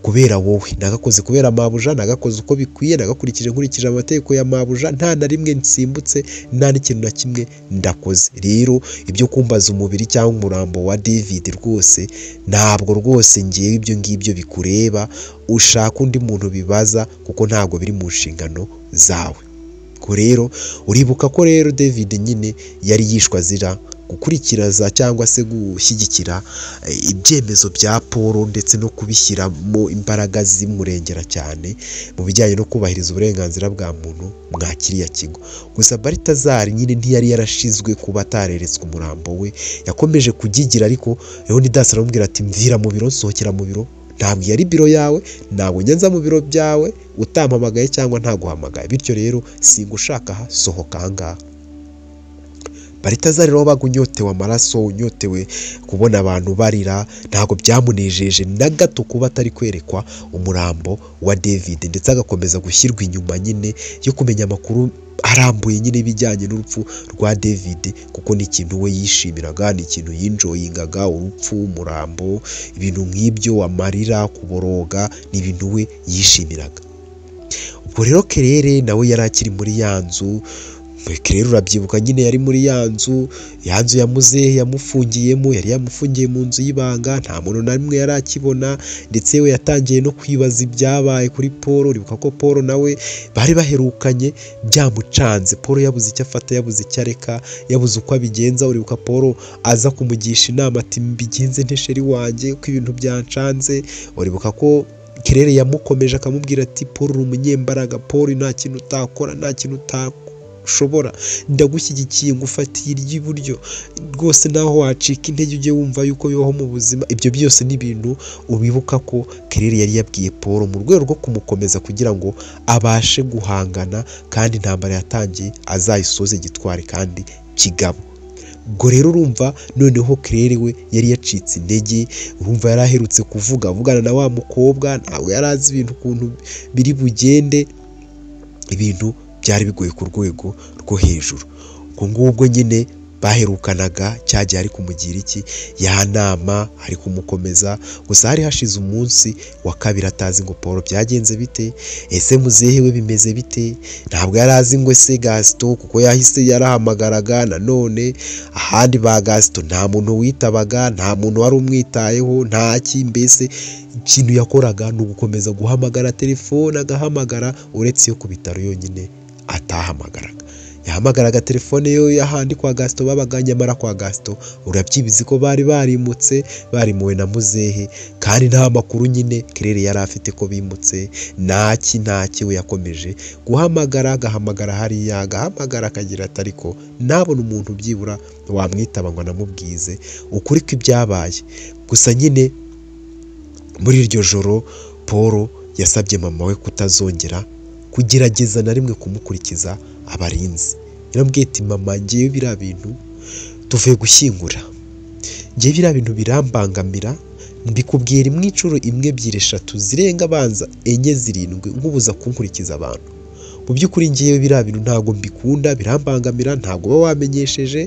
kubera wowe, nagakoze kubera mabuja, nagakoze uko bikwiye, nkurikije amategeko ya mabuja, nta na rimwe nsimbutse, nta n'ikintu na kimwe ndakoze. Rero ibyo kumbaza umubiri cyangwa umurambo wa David rwose ntabwo rwose ngiye ibyo ngibyo bikureba, ushaka undi muntu bibaza, kuko ntabwo biri mu nshingano zawe. Ko rero uribuka ko rero David nyine yari yishwa azira gukurikiraza cyangwa se gushyigikira ibyemezo bya Paul, ndetse no kubishyiramo imbaraga zimurengera cyane mu bijyanye no kubahiriza uburenganzira bwa muntu mwa kiriya kigo. Gusa Balthazar nyine ntiyari yarashizwe kuba atareretswe umurambo we, yakomeje kugigira, ariko Leonidas aramubwira ati mvira mu biro, nsohokera mu biro, ntabwo yari biro yawe, ntabwo nyanza mu biro byawe utampamagaye cyangwa ntaguhamagaye, bityo rero singushaka aha, sohoka ahangaha. Balthazar rero wabaga unyotewe amaraso, unyotewe kubona abantu barira, ntabwo byamunejeje na gato kuba atari kwerekwa umurambo wa David, ndetse agakomeza gushyirwa inyuma nyine yo kumenya amakuru arambuye nyine ibijyanye n'urupfu rwa David, kuko ni ikintu we yishimiraga, ni ikintu yinjoyingaga, urupfu, umurambo, ibintu nk'ibyo, amarira, kuboroga, ni ibintu we yishimiraga. Ubwo rero Claire nawe yari akiri muri ya nzu. Claire urabyibuka nyine yari muri ya nzu ya muzehe yamufungiyemo, yari yamufungiye mu nzu y'ibanga, nta muntu na rimwe yari akibona, ndetse we yatangiye no kwibaza ibyabaye kuri Paul. Uribuka ko Paul nawe bari baherukanye, byamucanze, Paul yabuze icyo afata, yabuze icyo areka, yabuze uko abigenza. Uribuka Paul aza kumugisha inama ati mbigenze ntesheri wanjye ko ibintu byancanze. Uribuka ko Claire yamukomeje akamubwira ati Paul uri umunyembaraga, Paul nta kintu utakora, nta kintu ushobora, ndagushyigikiye, ngufatiye iry'iburyo rwose, naho wacika intege ujye wumva yuko bibaho mu buzima. Ibyo byose ni ibintu ubibuka ko Claire yari yabwiye Paul mu rwego rwo kumukomeza kugira ngo abashe guhangana, kandi intambara yatangiye azayisoze gitwari kandi kigabo. Ubwo rero urumva noneho Claire we yari yacitse intege, urumva yari aherutse avugana na wa mukobwa, ntabwo yari azi ibintu ukuntu biri bugende, ibintu byari bigoye ku rwego rwo hejuru. Ubwo ngubwo nyine baherukanaga, cyagiye ari kumugira iki, ya nama ari kumukomeza. Gusa hari hashize umunsi wa kabiri atazi ngo Paul byagenze bite, ese muzehe we bimeze bite, ntabwo yari azi ngo ese Gaston, kuko yahise yarahamagaraga nanone ahandi ba Gaston, nta muntu witabaga, nta muntu wari umwitayeho, ntaki. Mbese ikintu yakoraga ni ugukomeza guhamagara telefone, agahamagara, uretse yo ku bitaro yonyine atahamagaraga. Yahamagaraga telefone yo yahandi kwa Gaston babaga, nyamara kwa Gaston urabyibizi ko bari barimutse, barimuwe na muzehe, kandi nta makuru nyine Claire yari afite ko bimutse. Ntaki we yakomeje guhamagara, agahamagara hariya, agahamagara akagira ati ariko nabona umuntu byibura wamwitaba ngo namubwize ukuri kw'ibyabaye. Gusa nyine muri iryo joro Paul yasabye mama we kutazongera kugerageza na rimwe kumukurikiza abarinzi. Yarambwiye ati mama ngiye biriya bintu tuvuye gushyingura, njye biriya bintu birambangamira, mbikubwira imwe inshuro imwe ebyiri eshatu zirenga abanza enye zirindwi nkubuza kunkurikiza abantu. Mu by'ukuri ngewe biriya bintu ntabwo mbikunda, birambangamira, ntabwo uba wamenyesheje,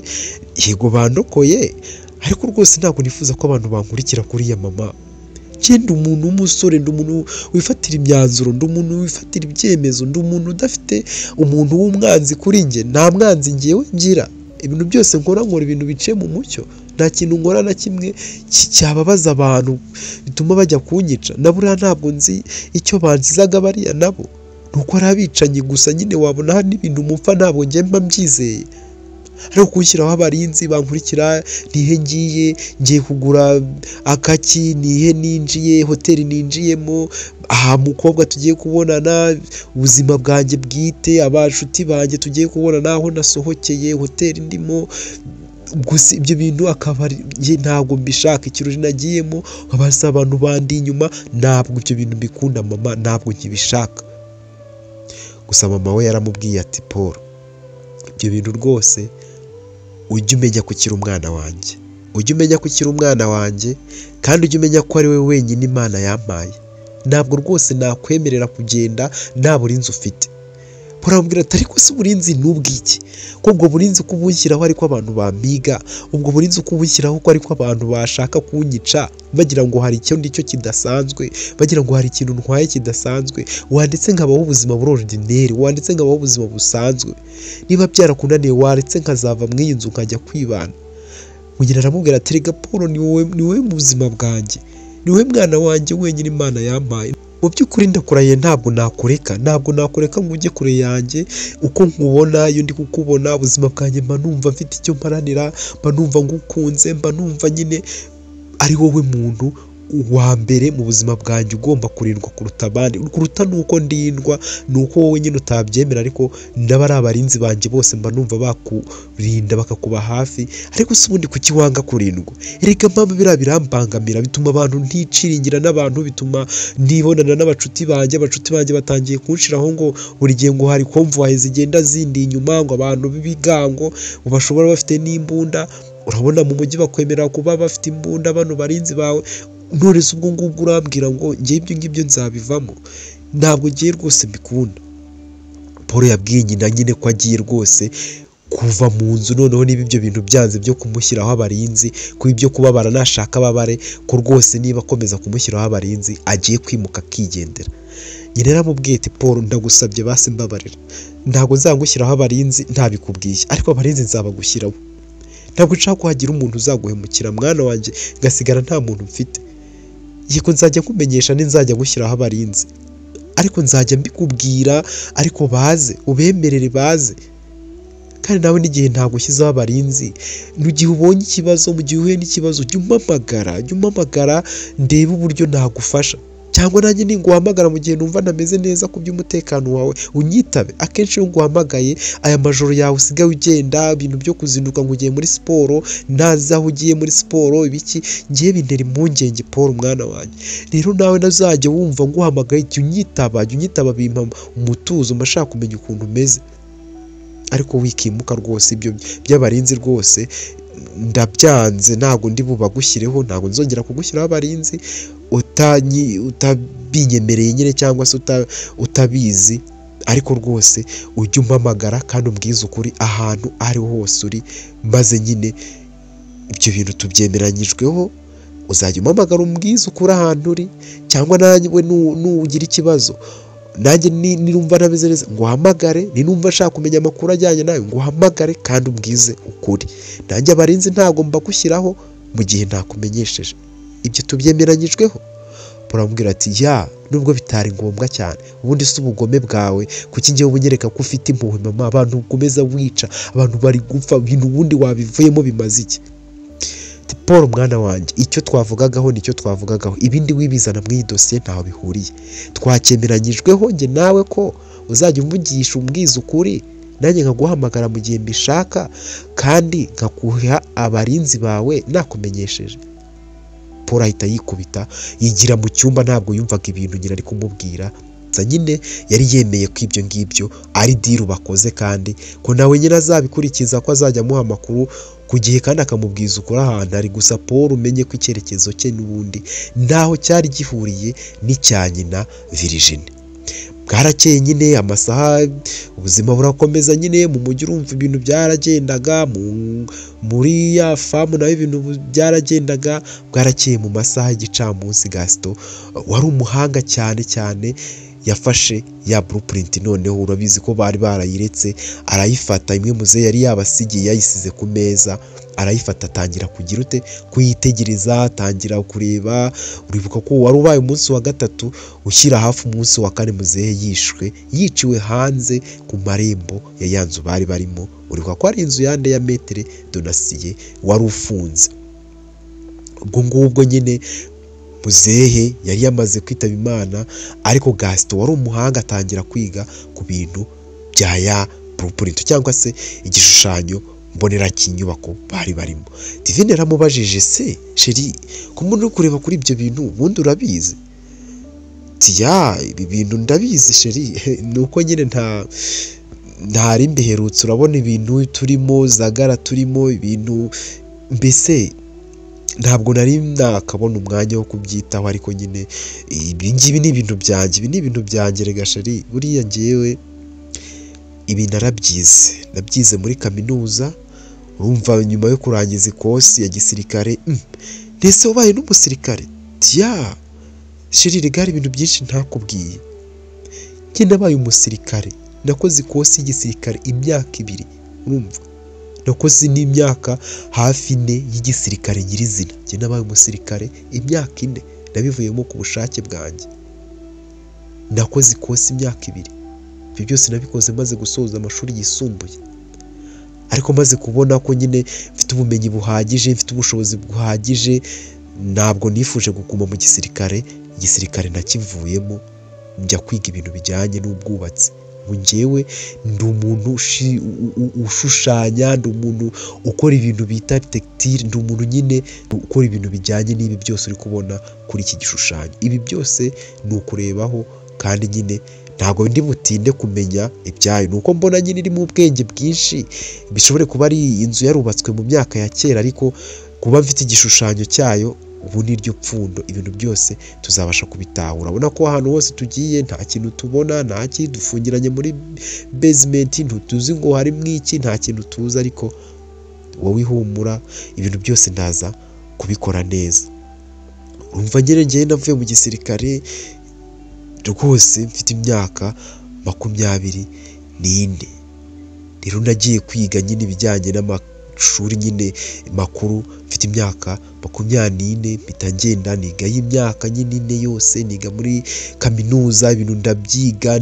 yego bandokoye ariko rwose ntabwo nifuza ko abantu bankurikira kuriya mama. Ndi umuntu w'umusore, ndi umuntu wifatira imyanzuro, ndi umuntu wifatira ibyemezo, ndi umuntu udafite umuntu w'umwanzi kuri njye, nta mwanzi ngewe ngira. Ibintu byose nkora ibintu biciye mu mucyo, nta kintu nkora na kimwe cyababaza abantu bituma bajya kunyica. Nabura ntabwo nzi icyo banzizaga bariya nabo, nuko ari abicanyi gusa nyine. Wabona hari n'ibintu mupfa ntabwo njye mba mbyizeye, ariko kunshyiraho abarinzi bankurikira. Nihe ngiye kugura akaki, nihe ninjiye hoteli ninjiyemo, aha mukobwa tugiye kubonana, ubuzima bwanjye bwite, abashuti banjye tugiye kubonana, aho nasohokeye, hoteli ndimo, gusa ibyo bintu akaba ntabwo mbishaka. Ikirori nagiyemo nkabasa abantu bandi inyuma, ntabwo ibyo bintu mbikunda mama, ntabwo nkibishaka. Gusa mama we yaramubwiye ati Paul, ibyo bintu rwose ujye umenya ko ukiri umwana wanjye, ujye umenya ko ukiri umwana wanjye, kandi ujye umenya ko ari we wenyine Imana yampaye. Ntabwo rwose nakwemerera kugenda nta burinzi ufite. Uramubwira ati ariko se uburinzi n'ubwiki? Ko ubwo burinzi kubunshyiraho ariko abantu bampiga, ubwo burinzi kubunshyiraho ko ariko abantu bashaka kunyica, bagira ngo hari icyo ndicyo kidasanzwe, bagira ngo hari ikintu ntwaye kidasanzwe. Wanditse nkabaho ubuzima burordineri, wanditse nkabaho ubuzima busanzwe. Niba byarakunaniye waretse nkazava mu iyi nzu nkajya kwibana. Mugira aramubwira ati rega Paul, ni wowe mu buzima bwanjye, ni wowe mwana wanjye wenyine Imana yampaye. Mu by'ukuri ndakurahiye ntabwo nakureka ngo ujye kure yanjye. Uko nkubona, iyo ndi kukubona, ubuzima bwanjye mba numva mfite icyo mparanira, mba numva ngukunze, mba numva nyine ari wowe muntu wa mbere mu buzima bwanjye ugomba kurindwa kuruta abandi. Kuruta nuko ndindwa, nuko wowe nyine utabyemera, ariko ndaba ari abarinzi banjye bose mba numva bakurinda bakakuba hafi. Ariko se ubundi kuki wanga kurindwa? Erega mpamvu biriya birambangamira, bituma abantu nticiringira n'abantu, bituma nibonana n'abacuti banjye batangiye kunshiraho ngo buri gihe ngo hari konvoye zigenda zindi inyuma, ngo abantu b'ibigango bashobora bafite n'imbunda. Urabona mu mujyi bakwemerera kuba bafite imbunda bano barinzi bawe. Ntureze ubwo ngubwo urambwira ngo njye ibyo ngibyo nzabivamo? Ntabwo ngiye rwose mbikunda. Paul yabwiye nyina nyine ko agiye rwose kuva mu nzu, noneho niba ibyo bintu byanze byo kumushyiraho abarinzi, ko ibyo kubabara nashaka babare, ko rwose niba akomeza kumushyiraho abarinzi agiye kwimuka akigendera. Nyina yaramubwiye ati Paul, ndagusabye basi mbabarira, ntabwo nzagushyiraho abarinzi ntabikubwiye, ariko abarinzi nzabagushyiraho. Ntabwo nshaka ko hagira umuntu uzaguhemukira mwana wanjye ngasigara nta muntu mfite. Yego nzajya kumenyesha nzajya gushyiraho abarinzi, ariko nzajya mbikubwira, ariko baze ubemerere baze. Kandi nawe n'igihe ntabwo ushyizeho abarinzi, mu gihe ubonye ikibazo, mu gihe uhuye n'ikibazo, jya umpamagara ndebe uburyo nagufasha. Cyangwa nanjye ninguhamagara mu gihe numva nameze neza ku by'umutekano wawe unyitabe. Akenshi iyo nguhamagaye aya majoro yawe usigaye ugenda, ibintu byo kuzinduka ngo ugiye muri siporo, ntazi aho ugiye muri siporo ibiki, ngiye bintera impungenge Paul mwana wanjye. Rero nawe nazajya wumva nguhamagaye, jya unyitaba bimpa umutuzo, mbashaka kumenya ukuntu umeze. Ariko wikimuka rwose, ibyo by'abarinzi rwose ndabyanze, ntabwo ndi bubagushyireho, ntabwo nzongera kugushyiraho abarinzi utabinyemereye nyine, cyangwa se utabizi. Ariko rwose ujye umpamagara kandi umbwize ukuri ahantu ariho hose uri, maze nyine ibyo bintu tubyemeranyijweho. Uzajya umpamagara umbwize ukuri ahantu uri, cyangwa nawe nugira ikibazo, nanjye nirumva ntameze neza nguhamagare, ninumva nshaka kumenya amakuru ajyanye nawe nguhamagare kandi umbwize ukuri. Nanjye abarinzi ntabwo mbagushyiraho mu gihe ntakumenyesheje. Ibyo tubyemeranyijweho. Uramubwira ati nubwo bitari ngombwa cyane, ubundi si ubugome bwawe, kuki ngewe ubunyereka ko ufite impuhwe mama, abantu ukomeza wica, abantu bari gupfa, ibintu ubundi wabivuyemo bimaze iki? Paul mwana wanjye, icyo twavugagaho nicyo twavugagaho, ibindi wibizana mu iyi dosiye ntaho bihuriye. Twakemeranyijweho njye nawe ko uzajya umvugisha umbwiza ukuri, nanjye nkaguhamagara mu gihe mbishaka, kandi nkakuha abarinzi bawe nakumenyesheje. Paul ahita yikubita yigira mu cyumba, ntabwo yumvaga ibintu nyina ari kumubwira. akamwibutsa nyine yari yemeye ko ibyo ngibyo ari diru bakoze kandi ko nawe nyine azabikurikiza, ko azajya amuha amakuru ku gihe kandi akamubwiza ukuri ahantu ari. Gusa Paul umenye ko icyerekezo cye n'ubundi ntaho cyari gihuriye n'icya nyina Virginie. Bwarakeye nyine amasaha, ubuzima burakomeza nyine mu mujyi, urumva ibintu byaragendaga muri ya famu naho ibintu byaragendaga. Bwarakeye mu masaha y'igicamunsi, Gaston wari umuhanga cyane cyane yafashe ya blueprint, noneho urabizi ko bari barayiretse, arayifata, imwe muze yari yabasigiye yayisize ku meza, arayifata atangira kugira ute kuyitegereza, atangira kureba. Uribuka ko wari ubaye umunsi wa gatatu ushyira hafi umunsi wa kane muzehe yiciwe hanze ku marembo ya yanzu bari barimo. Uribuka ko ari inzu yande ya Maître Donatien wari ufunze. Ubwo ngubwo nyine muzehe yari yamaze kwitaba Imana, ariko Gaston wari umuhanga atangira kwiga ku bintu bya ya blueprint cyangwa se igishushanyo mbonera cy'inyubako bari barimo. Divine yaramubajije, se sheri ko umuntu uri kureba kuri ibyo bintu ubundi urabizi? Tiya, ibi bintu ndabizi sheri, nuko nyine ntari mbiherutse, urabona ibintu turimo, Zagara turimo, ibintu mbese ntabwo nari nakabona umwanya wo kubyitaho, ariko nyine ibi ngibi ni ibintu byanjye, rega sheri, buriya ngewe ibi nabyize muri kaminuza. Urumva nyuma yo kurangiza ikosi ya gisirikare, ndetse wabaye n'umusirikare? Tiya sheri, rega hari ibintu byinshi ntakubwiye. Njye nabaye umusirikare, nakoze ikosi y'igisirikare imyaka 2, urumva nakoze n'imyaka hafi 4 y'igisirikare nyirizina. Njye nabaye umusirikare imyaka 4, nabivuyemo ku bushake bwanjye. Nakoze ikosi imyaka 2, ibyo byose nabikoze maze gusoza amashuri yisumbuye, ariko maze kubona ko nyine mfite ubumenyi buhagije, mfite ubushobozi buhagije, ntabwo nifuje gukuma mu gisirikare. Igisirikare nakivuyemo njya kwiga ibintu bijyanye n'ubwubatsi. Njyewe ndi umuntu ushushanya, ndi umuntu ukora ibintu bita architecture, ndi umuntu nyine ukora ibintu bijyanye n'ibi byose uri kubona kuri iki gishushanyo. Ibi byose ni ukurebaho, kandi nyine ntabwo ndi butinde kumenya ibyayo, nuko mbona nyine iri mu bwenge bwinshi. Bishobore kuba ari inzu yarubatswe mu myaka ya kera, ariko kuba mfite igishushanyo cyayo ubu ni ryo pfundo, ibintu byose tuzabasha kubitahura. Urabona ko ahantu hose tugiye nta kintu tubona, nta kintu, dufungiranye muri basement, ntutuzi ngo harimo iki, nta kintu tuzi, ariko wowe ihumura, ibintu byose ndaza kubikora neza. Urumva njye navuye mu gisirikare rwose mfite imyaka 24, rero nagiye kwiga nyine ibijyanye n'amashuri nyine makuru, mfite imyaka 24, mpita ngenda niga y'imyaka nyine 4 yose, niga muri kaminuza, ibintu ndabyiga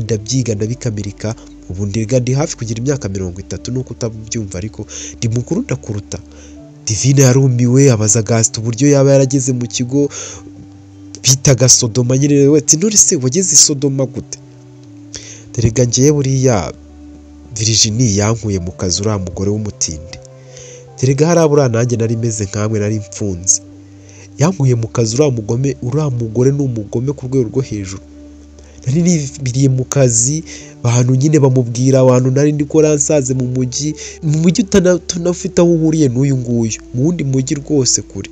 ndabikamirika. Ubu ndi hafi kugira imyaka 30, nuko utabyumva, ariko ndi mukuru ndakuruta. Divine yarumiwe, abaza Gaston uburyo yaba yarageze mu kigo bitaga Sodoma nyine. We ati, none se wageze i Sodoma gute? Terega ngiye buriya Virginie yankuye mu kazi, uriya mugore w'umutindi. Terega harabura nanjye nari meze nkamwe, nari mfunze. Yankuye mu kazi uriya mugore ni umugome ku rwego rwo hejuru. Nari nibiriye mu kazi, abantu nyine bamubwira, abantu nari ndikora nsaze mu mujyi utanafite aho uhuriye n'uyu nguyu, mu wundi mujyi rwose kure.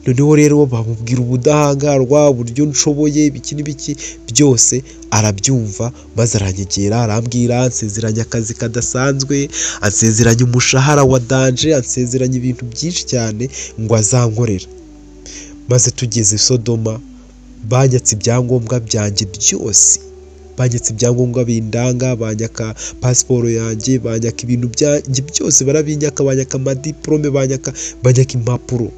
Noneho rero bamubwira ubudahangarwa, uburyo nshoboye, biki n'ibiki byose arabyumva, maze aranyegera arambwira, ansezeranya akazi kadasanzwe, ansezeranya umushahara wa danje, ansezeranya ibintu byinshi cyane ngo azankorera. Maze tugeze Sodoma, banyatse ibyangombwa byanjye byose, banyatse ibyangombwa bindanga, banyaka pasiporo yanjye, banyaka ibintu byanjye byose barabinyaka, banyaka amadiplome, banyaka impapuro.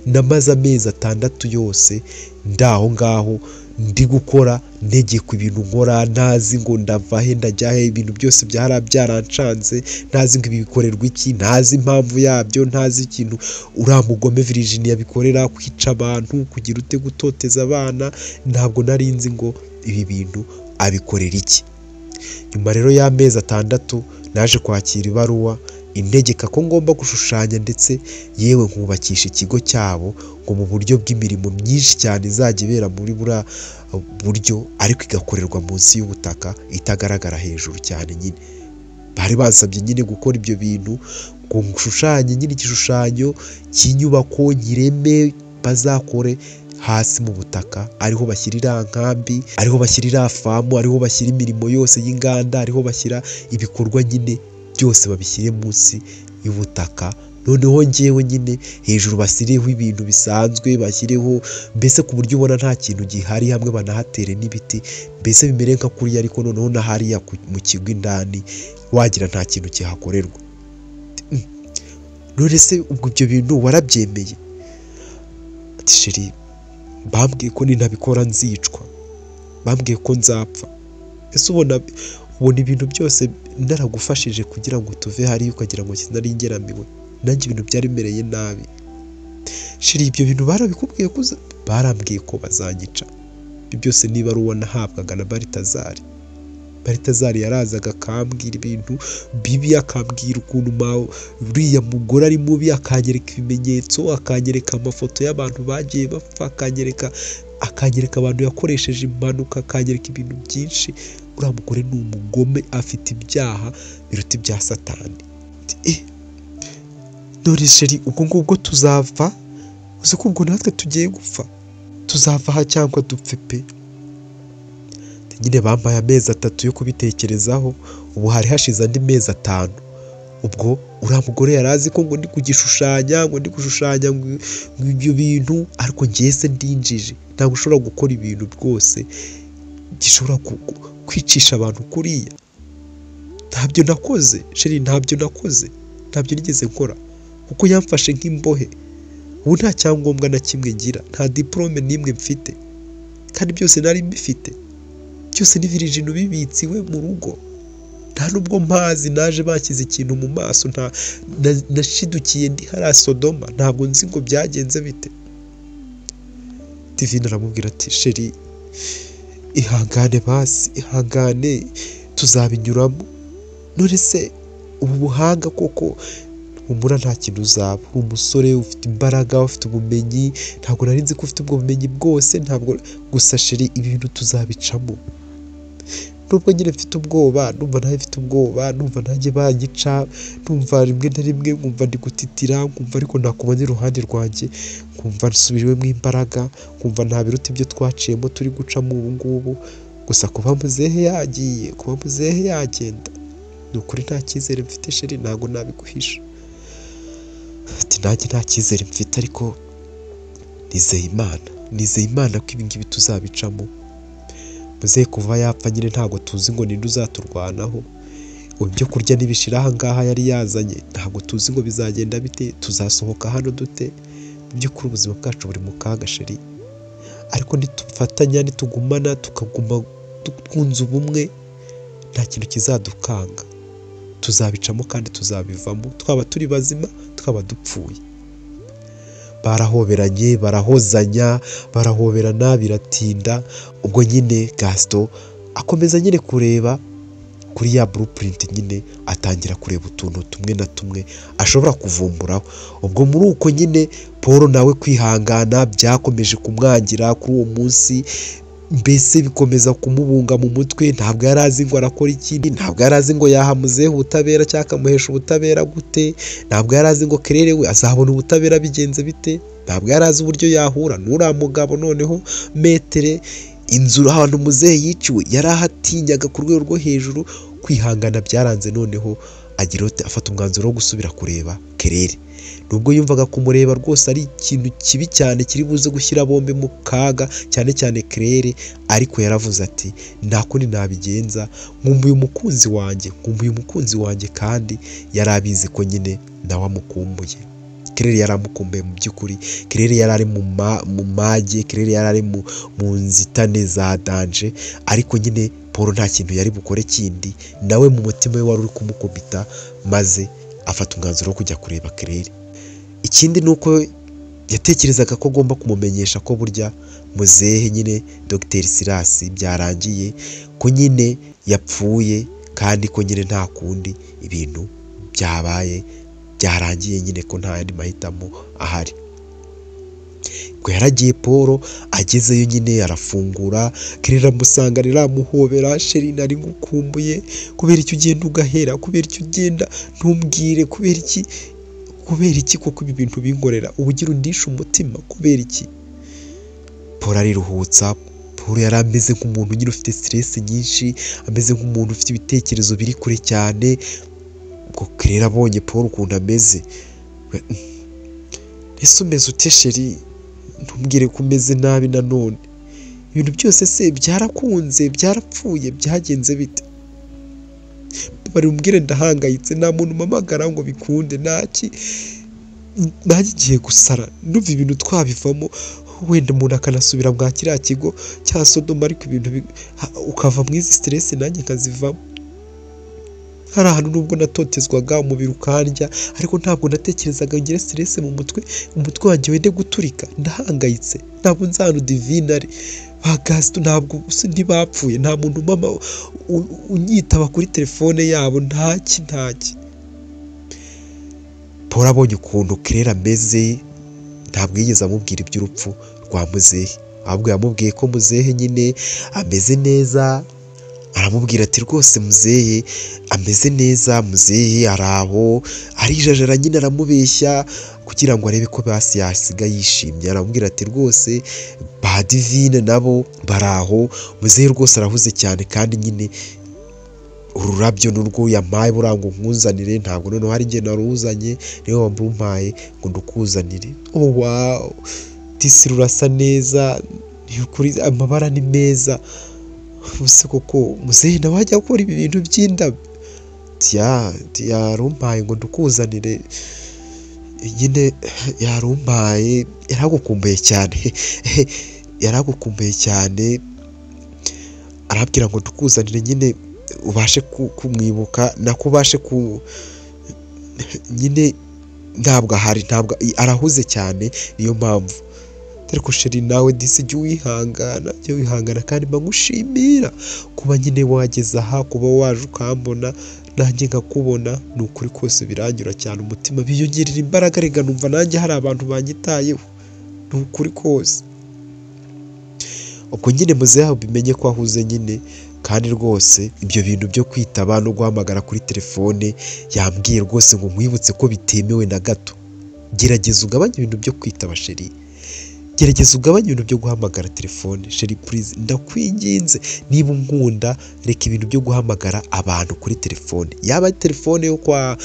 Namaze amezi 6 yose ndaho ngaho ndi gukora, ntegeka ibintu nkora, ntazi ngo ndava he ndajya he, ibintu byose byarancanze, ntazi ngo ibi bikorerwa iki, ntazi impamvu yabyo, ntazi ikintu uriya mugome Virginie yabikorera, kwica abantu, kugira ute, gutoteza abana, ntabwo nari nzi ngo ibi bintu abikorera iki. Nyuma rero y'amezi 6 naje kwakira ibaruwa integeka ko ngomba gushushanya ndetse yewe nkubakisha ikigo cyabo ngo mu buryo bw'imirimo myinshi cyane izajya ibera muri buriya buryo ariko igakorerwa munsi y'ubutaka itagaragara hejuru cyane nyine. Bari basabye nyine gukora ibyo bintu ngo nshushanye nyine igishushanyo cy'inyubako nyireme bazakore hasi mu butaka, ariho bashyirira nkambi, ariho bashyirira famu, ariho bashyira imirimo yose y'inganda, ariho bashyira ibikorwa nyine byose babishyire munsi y'ubutaka. Noneho ngewe nyine hejuru basireho ibintu bisanzwe, bashyireho mbese ku buryo ubona nta kintu gihari, hamwe banahatere n'ibiti, mbese bimere nka kuriya ariko noneho na hariya mu kigo indani wagira nta kintu kihakorerwa. None se ubwo ibyo bintu warabyemeye? Ati sheri, bambwiye ko nintabikora nzicwa, bambwiye ko nzapfa. Ese ubona ibintu byose naragufashije kugira ngo tuve hariya ukagira ngo sinari ngeramiwe, nanjye ibintu byari bimereye nabi. Sheri, ibyo bintu barabikubwiye ko barambwiye ko bazanyica. Ibyo byose niba ari uwo nahabwaga na Baritazari. Baritazari yarazaga akambwira ibintu bibi, akambwira ukuntu uriya mugore ari mubi, akanyereka ibimenyetso, akanyereka amafoto y'abantu bagiye bapfa, akanyereka abantu yakoresheje impanuka, akanyereka ibintu byinshi. Uriya mugore ni umugome, afite ibyaha biruta ibya Satani. None sheri, ubwo ngubwo tuzava? Uzi ko ubwo natwe tugiye gupfa? Tuzava aha cyangwa dupfe pe? Nyine bampaye amezi 3 yo kubitekerezaho, ubu hari hashize andi mezi 5. Ubwo uriya mugore yari azi ko ngo ndi kugishushanya, ngo ndi gushushanya ibyo bintu, ariko ngiye se ndinjije, ntabwo ushobora gukora ibintu rwose gishobora kwicisha abantu kuriya. Ntabyo nakoze sheri, ntabyo nakoze, ntabyo nigeze nkora, kuko yamfashe nk'imbohe. Ubu nta cyangombwa na kimwe ngira, nta diplome n'imwe mfite, kandi byose nari mbifite, byose ni virijino bibitsiwe mu rugo. Nta nubwo mpazi, naje bakize ikintu mu maso, nashidukiye ndi hariya Sodoma, ntabwo nzi ngo byagenze bite. Divine aramubwira ati sheri, ihangane basi, ihangane, tuzabinyuramo. None se ubu buhanga koko humura nta kintu uzaba, uri umusore ufite imbaraga, ufite ubumenyi, ntabwo nari nzi ko ufite ubwo bumenyi bwose, ntabwo gusa sheri ibintu tuzabicamo. Nubwo nyine mfite ubwoba, numva nawe mfite ubwoba, numva nanjye banyica, numva rimwe na rimwe nkumva ndi gutitira, nkumva ariko nakubona iruhande rwanjye, nkumva nsubijwemo imbaraga, nkumva nta biruta ibyo twaciyemo turi gucamo ubu ngubu. Gusa kuba muzehe yagiye, kuba muzehe yagenda, ni ukuri nta cyizere mfite sheri, ntabwo nabiguhisha. Ati nanjye nta cyizere mfite, ariko nizeye Imana ko ibi ngibi tuzabicamo. Muzehe kuva yapfa nyine ntabwo tuzi ngo ninde uzaturwanaho, ibyo kurya n'ibishira aha ngaha yari yazanye ntabwo tuzi ngo bizagenda bite, tuzasohoka hano dute. Mu by'ukuri ubuzima bwacu buri mu kaga sheri, ariko nitufatanya, nitugumana, tukaguma twunze ubumwe, nta kintu kizadukanga. Tuzabicamo kandi tuzabivamo, twaba turi bazima, twaba dupfuye. Barahoberanye, barahozanya, barahoberana, biratinda. Ubwo nyine Gaston akomeza nyine kureba kuri ya blueprint, nyine atangira kureba utuntu tumwe na tumwe ashobora kuvumburaho. Ubwo muri uko nyine Paul nawe kwihangana byakomeje kumwangira kuri uwo munsi, mbese bikomeza kumubunga mu mutwe. Ntabwo yari azi ngo arakora ikindi, ntabwo yari azi ngo yahamuzeho ubutabera cyangwa akamuhesha ubutabera gute, ntabwo yari azi ngo Claire we azabona ubutabera bigenze bite, ntabwo yari azi uburyo yahura n'uriya mugabo. Noneho metere inzu ahantu muzehe yiciwe yari ahatinyaga ku rwego rwo hejuru. Kwihangana byaranze, noneho agira afata umwanzuro wo gusubira kureba Claire. Nubwo yumvaga kumureba rwose ari ikintu kibi cyane kiri buze gushyira bombe mu kaga, cyane cyane Claire, ariko yaravuze ati nta kundi nabigenza, nkumbuye umukunzi wanjye, kandi yari abizi ko nyine nawe amukumbuye. Claire yari amukumbuye mu by'ukuri. Claire yari ari mu mage, Claire yari ari mu nzitane za danje, ariko nyine Paul nta kintu yari bukore kindi, nawe mu mutima we wari uri kumukubita, maze afata umwanzuro wo kujya kureba Claire. Ikindi ni uko yatekerezaga ko agomba kumumenyesha ko burya muzehe nyine Dr Silas byarangiye, ko nyine yapfuye, kandi ko nyine nta kundi ibintu byabaye byarangiye nyine ko nta yandi mahitamo ahari. Ubwo yaragiye Paul agezeyo nyine arafungura, Claire amusanga aramuhobera, sheri nari ngukumbuye, kubera icyo ugenda ugahera, kubera icyo ugenda ntumbwire, kubera iki koko ibi bintu bingorera, ubugira undisha umutima, kubera iki? Paul ariruhutsa. Paul yari ameze nk'umuntu nyine ufite stress nyinshi, ameze nk'umuntu ufite ibitekerezo biri kure cyane. Ubwo Claire abonye Paul ukuntu ameze, ese umeze ute sheri? Ntumbwire ko umeze nabi nanone, ibintu byose se byarakunze, byarapfuye, byagenze bite? Bari umbwire ndahangayitse, nta muntu mpamagara ngo bikunde, nanjye igiye gusara, ndumva ibintu twabivamo, wenda umuntu akanasubira mwa kiriya kigo cya Sodoma, ariko ibintu ukava mu izi stress nanjye nkazivamo. Hari ahantu nubwo natotezwaga umubiri ukandya, ariko ntabwo natekerezaga ngire stress mu mutwe, umutwe wanjye wende guturika, ndahangayitse, ntabwo nzi ahantu Divine ari, bagasito ntabwo ntibapfuye, nta muntu mama unyitaba kuri telefone yabo, ntaki. Paul abonye ukuntu Claire ameze, ntabwo yigeze amubwira iby'urupfu rwa muzehe, ahubwo yamubwiye ko muzehe nyine ameze neza. Aramubwira ati rwose muzehe ameze neza, muzehe araho, arijajara nyine aramubeshya kugira ngo arebe ko basi yasiga yishimye. Aramubwira ati rwose ba Divine nabo baraho, muzehe rwose arahuze cyane, kandi nyine ururabyo n'urwo yampaye burango nkuzanire, ntabwo noneho hari igihe naruzanye, niwe wampaye ngo ndukuzanire. Oh wow, disi rurasa neza, amabara ni meza. Ubuse koko muzehe nawe ajya gukora ibi bintu by'indabyo? Yarumpaye ngo ndukuzanire, nyine yarumpaye, yaragukumbuye cyane, arabwira ngo ndukuzanire nyine ubashe kumwibuka, nako ubashe nyine ntabwo ahari, ntabwo arahuze cyane, niyo mpamvu. Ariko sheri nawe disi jya wihangana, kandi mbagushimira kuba nyine wageze aha, kuba waje ukambona nanjye nkakubona, ni ukuri kose biranyura cyane umutima, biyongerera imbaraga, rega numva nanjye hari abantu banyitayeho, ni ukuri kose. Ubwo nyine muzehe bimenye ko ahuze nyine, kandi rwose ibyo bintu byo kwitaba no guhamagara kuri telefone, yambwiye rwose ngo nkwibutse ko bitemewe na gato. Gerageza ugabanye ibintu byo kwitaba sheri, gerageza ugabanye ibintu byo guhamagara telefone sheri, please ndakwinginze, niba unkunda reka ibintu byo guhamagara abantu kuri telefone, yaba ari telefone yo kwa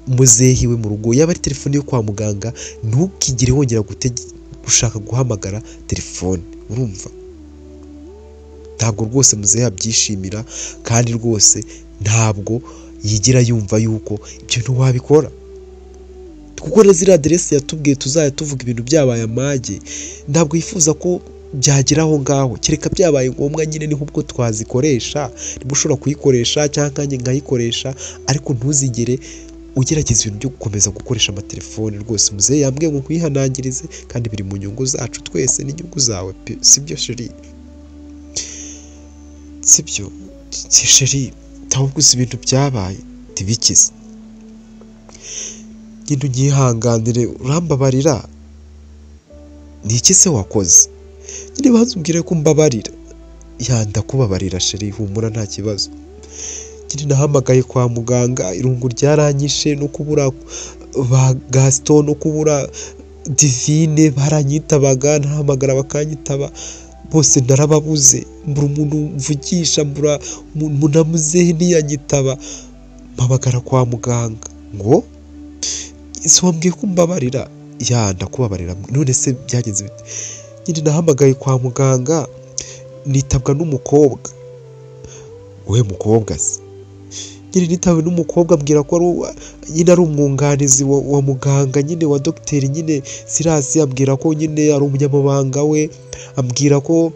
muzehe iwe mu rugo, yaba ari telefone yo kwa muganga, ntukigire wongera gushaka guhamagara telefone. Urumva? Ntabwo rwose muzehe abyishimira, kandi rwose ntabwo yigira yumva yuko ibyo ntiwabikora, kuko ziriya aderesi yatubwiye tuzajya tuvuga ibintu byabaye amage, ntabwo yifuza ko byagera aho ngaho, kereka byabaye ngombwa nyine niho ubwo twazikoresha, niba ushobora kuyikoresha cyangwa nanjye nkayikoresha, ariko ntuzigere ugerageza ibintu byo gukomeza gukoresha amatelefone. Rwose muzehe yambwiye ngo nkwihanangirize, kandi biri mu nyungu zacu twese n'inyungu zawe pe, sibyo sheri? Sibyo sheri? Ntabwo uzi ibintu byabaye tibikize, nyine unyihanganire, urambabarira. Ni iki se wakoze? Nyine bazubwire ko mbabarira. Ndakubabarira sheri, humura nta kibazo. Nyine nahamagaye kwa muganga, irungu ryaranyishe, no kubura ba Gaston, no kubura Divine, baranyitabaga, nahamagara bakanyitaba, bose narababuze, mbura umuntu mvugisha, mbura umuntu muzehe ntiyanyitaba, mpamagara kwa muganga ngo ese wambwiye ko mbabarira? Ndakubabarira. None se byagenze bite? Nyine nahamagaye kwa muganga, nitabwa n'umukobwa. Wowe mukobwa se? Nyine nitawe n'umukobwa, ambwira ko nyine ari umwunganizi wa muganga, nyine wa dogiteri nyine Sirasi, ambwira ko nyine ari umunyamabanga we, ambwira ko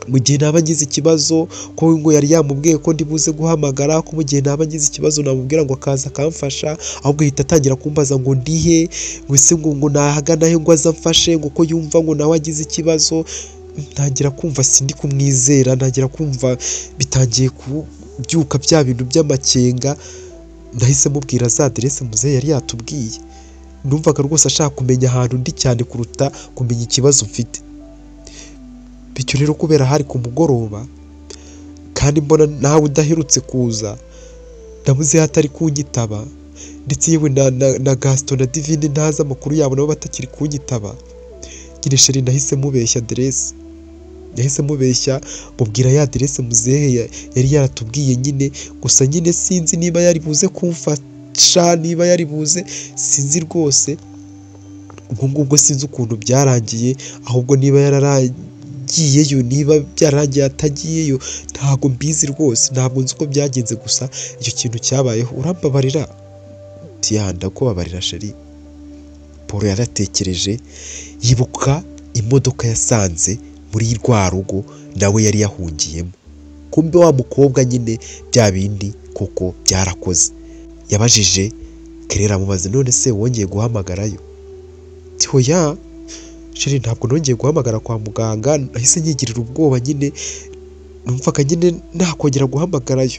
mu gihe naba ngize ikibazo, ko ngo yari yamubwiye ko ndibuze guhamagara, ko mu gihe naba ngize ikibazo namubwira ngo akaza akamfasha, ahubwo ahita atangira kumbaza ngo ndihe, wese ngo nahagana he ngo azamfashe, ngo ko yumva ngo nawe agize ikibazo. Ntangira kumva sindi kumwizera, ntangira kumva bitangiye byuka bya bintu by'amakenga, nahise mubwira za aderese muzehe yari yatubwiye. Numvaga rwose ashaka kumenya ahantu ndi cyane kuruta kumenya ikibazo mfite. Bityo rero kubera hari ku mugoroba kandi mbona nawe udaherutse kuza, na muzehe atari kunyitaba, ndetse yewe na Gaston na Divine ntazi amakuru yabo nabo batakiri kunyitaba, nyine sheri nahise mubeshya aderese. Nahise mubeshya mubwira ya aderese muzehe yari yaratubwiye nyine, gusa nyine sinzi niba yari buze kumfasha, niba yari buze sinzi rwose. Ubwo ngubwo sinzi ukuntu byarangiye, ahubwo niba yararagiyeyo, niba byararangiye atagiyeyo ntabwo mbizi rwose, ntabwo nzi uko byagenze, gusa icyo kintu cyabayeho. Urambabarira? Ndakubabarira sheri. Paul yaratekereje yibuka imodoka yasanze muri rwa rugo nawe yari yahungiyemo. Kumbe wa mukobwa nyine bya bindi koko byarakoze. Yabajije Claire amubaza, none se wongeye guhamagarayo? Hoya sheri, ntabwo nongeye guhamagara kwa muganga, nahise nyigirira ubwoba nyine, numvaga nyine nakongera guhamagarayo.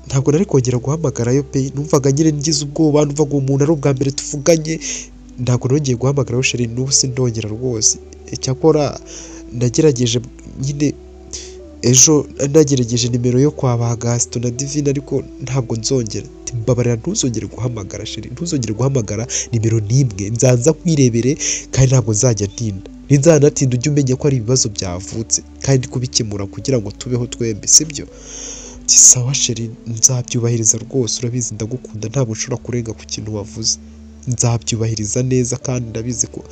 Ntabwo nari kongera guhamagarayo pe, numvaga nyine ngize ubwoba, numvaga uwo muntu ari ubwa mbere tuvuganye. Ntabwo nongeye guhamagarayo sheri, n'ubu sindongera rwose. Icyakora nagerageje nyine ejo, nagerageje nimero yo kwa ba Gaston na Divine, ariko ntabwo nzongera. Mbabarira, ntuzongere guhamagara sheri, ntuzongere guhamagara nimero n'imwe, nzanza kwirebere kandi ntabwo nzajya ntinda. Ninzanatinda ujye umenya ko ari ibibazo byavutse kandi kubikemura kugira ngo tubeho twembi, sibyo? Sawa sheri, nzabyubahiriza rwose, urabizi ndagukunda, ntabwo nshobora kurenga ku kintu wavuze. Nzabyubahiriza neza kandi ndabizi ko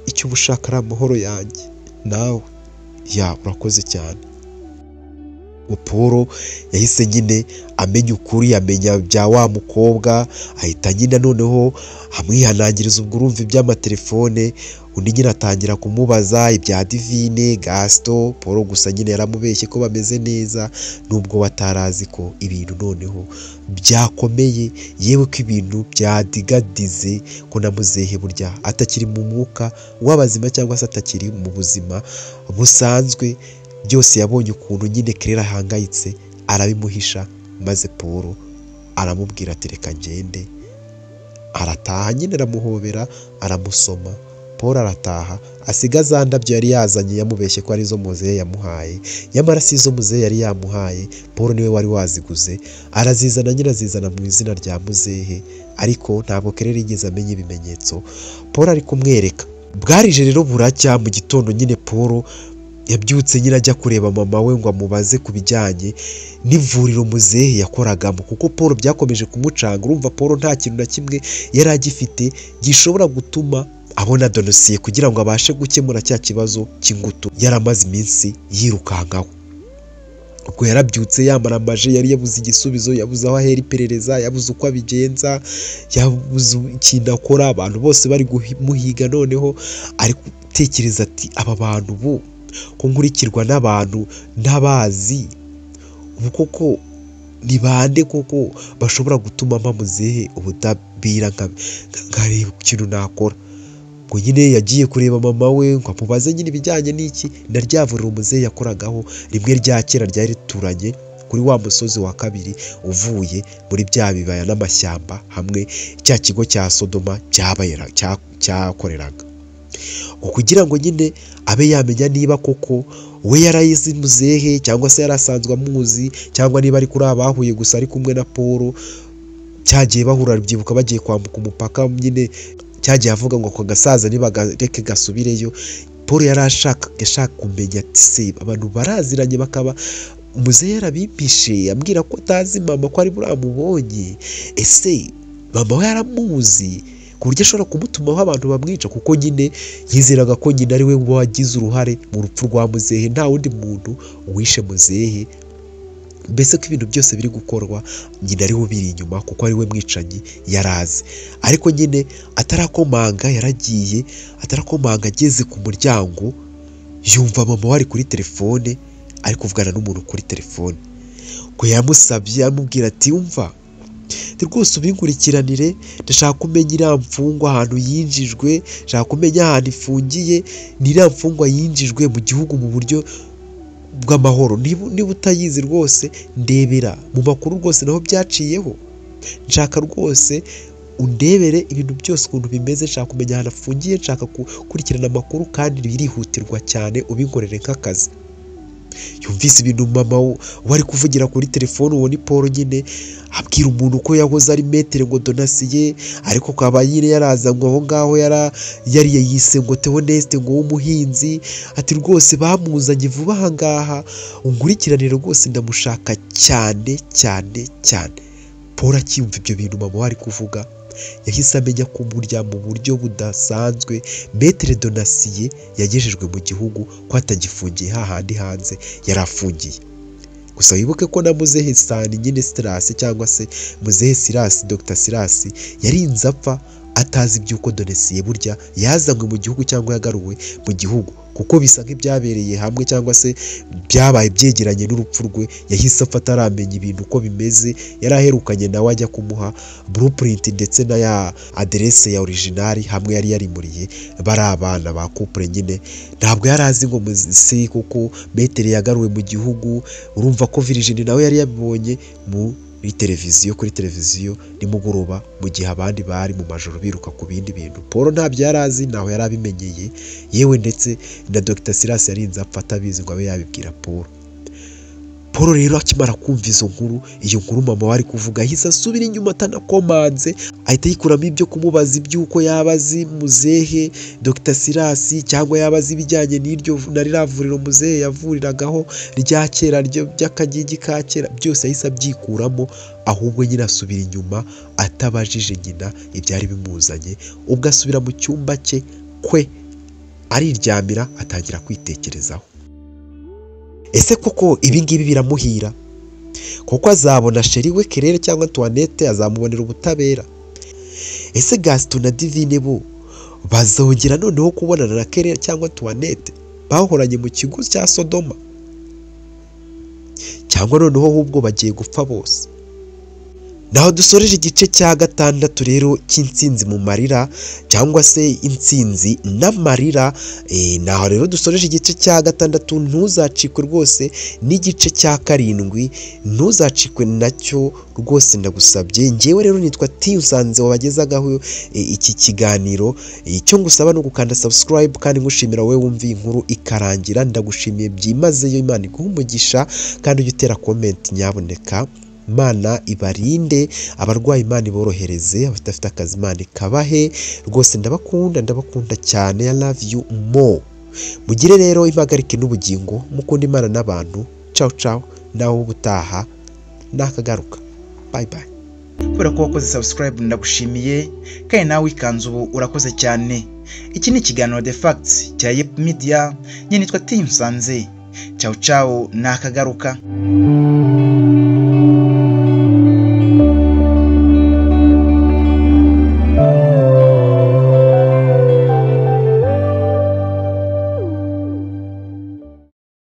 icyo uba ushaka ari amahoro yanjye. Nawe urakoze cyane. Paul yahise nyine amenya ukuri, amenya bya wa mukobwa, ahita nyine noneho amwihanangiriza. Ubwo urumva iby'amatelefone, undi nyine atangira kumubaza ibya Divine, Gaston. Paul gusa nyine yaramubeshye ko bameze neza, nubwo batarazi ko ibintu noneho byakomeye, yewe ko ibintu byadigadize, ko na muzehe burya atakiri mu mwuka w'abazima cyangwa se atakiri mu buzima busanzwe. Byose yabonye ukuntu nyine Claire ahangayitse, arabimuhisha, maze Paul aramubwira ati reka ngende. Arataha nyine, aramuhobera, aramusoma. Paul arataha, asiga za ndabyo yari yazanye yamubeshye ko arizo muzehe yamuhaye, nyamara si izo muzehe yari yamuhaye. Paul niwe wari waziguze, arazizana nyine, azizana mu izina rya muzehe, ariko ntabwo Claire yigeze amenya ibimenyetso Paul ari kumwereka. Bwarije rero buracya, mu gitondo nyine Paul yabyutse nyine ajya kureba mama we ngo amubaze ku bijyanye n'ivuriro muzehe yakoragamo, kuko Paul byakomeje kumucanga. Urumva Paul nta kintu na kimwe yari agifite gishobora gutuma abona donosiye kugira ngo abashe gukemura cya kibazo cy'ingutu yaramaze iminsi yirukankaho. Ubwo yarabyutse yamaramaje, yari yabuze igisubizo, yabuze aho ahera iperereza, yabuze uko abigenza, yabuze ikintu akora. Abantu bose bari kumuhiga, noneho ari gutekereza ati aba bantu bo ko nkurikirwa n'abantu ntabazi, ubu koko ni bande koko bashobora gutuma mpa muzehe ubutabera nkareba ikintu nakora. Ngo nyine yagiye kureba mama we ngo amubaze nyine ibijyanye n'iki na rya vuriro muzehe yakoragaho, rimwe rya kera ryari rituranye kuri wa musozi wa kabiri uvuye muri bya bibaya n'amashyamba hamwe cya kigo cya Sodoma cyakoreraga. Kugira ngo nyine abe yamenya niba koko we yarayizi muzehe cyangwa se yarasanzwe amuzi, cyangwa niba ari kuri abahuye gusa ari kumwe na Paul. Cyagiye bahura, byibuka bagiye kwambuka umupaka nyine, cyagiye avuga ngo ako gasaza nibagareke gasubireyo. Paul yashaka kumenya ati se abantu baraziranye, bakaba muzehe yarabimpishe ambwira ko atazi mama ko ari buramubonye, ese mama we yaramuzi ku buryo ashobora kumutumaho abantu bamwica, kuko nyine yizeraga ko nyine ari we wagize uruhare mu rupfu rwa muzehe, nta wundi muntu wishe muzehe. Mbese ko ibintu byose biri gukorwa nyine ari we biri inyuma, kuko ari we mwicanyi yarazi. Ariko nyine atarakomanga, yaragiye atarakomanga, ageze ku muryango yumva mama wari kuri telefone ari kuvugana n'umuntu kuri telefone. Ngo yamusabye amubwira ati umva rwose ubinkurikiranire, ndashaka kumenya iriya mfungwa ahantu bw'amahoro. Niba utayizi rwose ndebera mu makuru rwose naho byaciyeho, nshaka rwose undebere ibintu byose ukuntu bimeze, nshaka kumenya ahantu afungiye, nshaka gukurikirana amakuru kandi birihutirwa cyane, ubinkorere nk'akazi. Yumvise ibintu mama wari kuvugira kuri telefone, uwo ni Paul nyine abwira umuntu ko yahoze ari Maître ngo Donatien, ariko akaba nyine yarazanywe aho ngaho yari yise ngo Theoneste ngo w'umuhinzi, ati rwose bamuzanye vuba aha ngaha ungurikiranire rwose ndamushaka cyane cyane cyane. Paul akiyumva ibyo bintu mama wari kuvuga yahise amenya ko burya mu buryo budasanzwe Maître Donatien yagejejwe mu gihugu, ko atagifungiye hahandi hanze yari afungiye. Gusa wibuke ko na Muzehe Sani nyine Silas cyangwa se Muzehe Silas, Dr Silas yarinze apfa atazi iby'uko Donatien burya yazanywe mu gihugu cyangwa yagaruwe mu gihugu, kuko bisa nk'ibyabereye hamwe cyangwa se byabaye byegeranye n'urupfu rwe. Yahise afata aramenya ibintu uko bimeze, yari aherukanye nawe ajya kumuha blueprint ndetse na ya adresse ya original hamwe yari yarimuriye bari abana ba couple nyine. Ntabwo yari azi ngo muzi kuko Maître yagaruwe mu gihugu. Urumva ko Virginie nawe yari yabibonye kuri televiziyo nimugoroba, mu gihe abandi bari mu majoro biruka ku bindi bintu. Paul ntabyo yari azi, naho yari abimenyeye, yewe ndetse na Dr Silas yarinze apfa atabizi ngo abe yabibwira Paul. Paul rero akimara kumva iyo nkuru mama wari kuvuga, ahise asubira inyuma atanakomanze, ahita yikuramo ibyo kumubaza iby'uko yaba azi Muzehe Dr Silas cyangwa yaba azi ibijyanye n'iryo na ririya vuriro Muzehe yavuriragaho rya kera by'akagigi ka kera. Byose yahise abyikuramo, ahubwo nyine asubira inyuma atabajije nyina ibyari bimuzanye. Ubwo asubira mu cyumba cye kwe ariryamira atangira kwitekerezaho. Ese koko ibi ngibi biramuhira? Koko azabona sheri we Claire cyangwa Antoinette azamubonera ubutabera? Ese Gaston na Divine bo bazongera noneho kubonana na Claire cyangwa Antoinette bahoranye mu kigo cya Sodoma? Cyangwa noneho ahubwo bagiye gupfa bose? Naho dusoreje igice cya 6 rero cy'insinzi mu marira cyangwa se insinzi n'amarira. Naho rero dusoreje igice cya 6, ntuzacikwe rwose n'igice cya 7, ntuzacikwe nacyo rwose ndagusabye. Ngewe rero nitwa Tiyusanze wabagezagaho iki kiganiro. Icyo ngusaba no gukanda subscribe kandi ngushimira wowe wumva inkuru ikarangira. Ndagushimiye byimazeyo, Imana iguhe umugisha kandi ujye utera comment nyaboneka. Imana ibarinde, abarwayi Imana iborohereze, abadafite akazi Imana ikabahe. Rwose ndabakunda cyane. I love you more. Mugire rero impagarike n'ubugingo, mukunda Imana n'abantu. Ciao naho ubutaha nakagaruka. Bye. Kubera ko wakoze subscribe ndagushimiye, kandi nawe ikanzu ubu urakoze cyane. Iki ni ikiganiro The Facts cya Yep Media, nyine nitwa Tiyusanze. Ciao nakagaruka.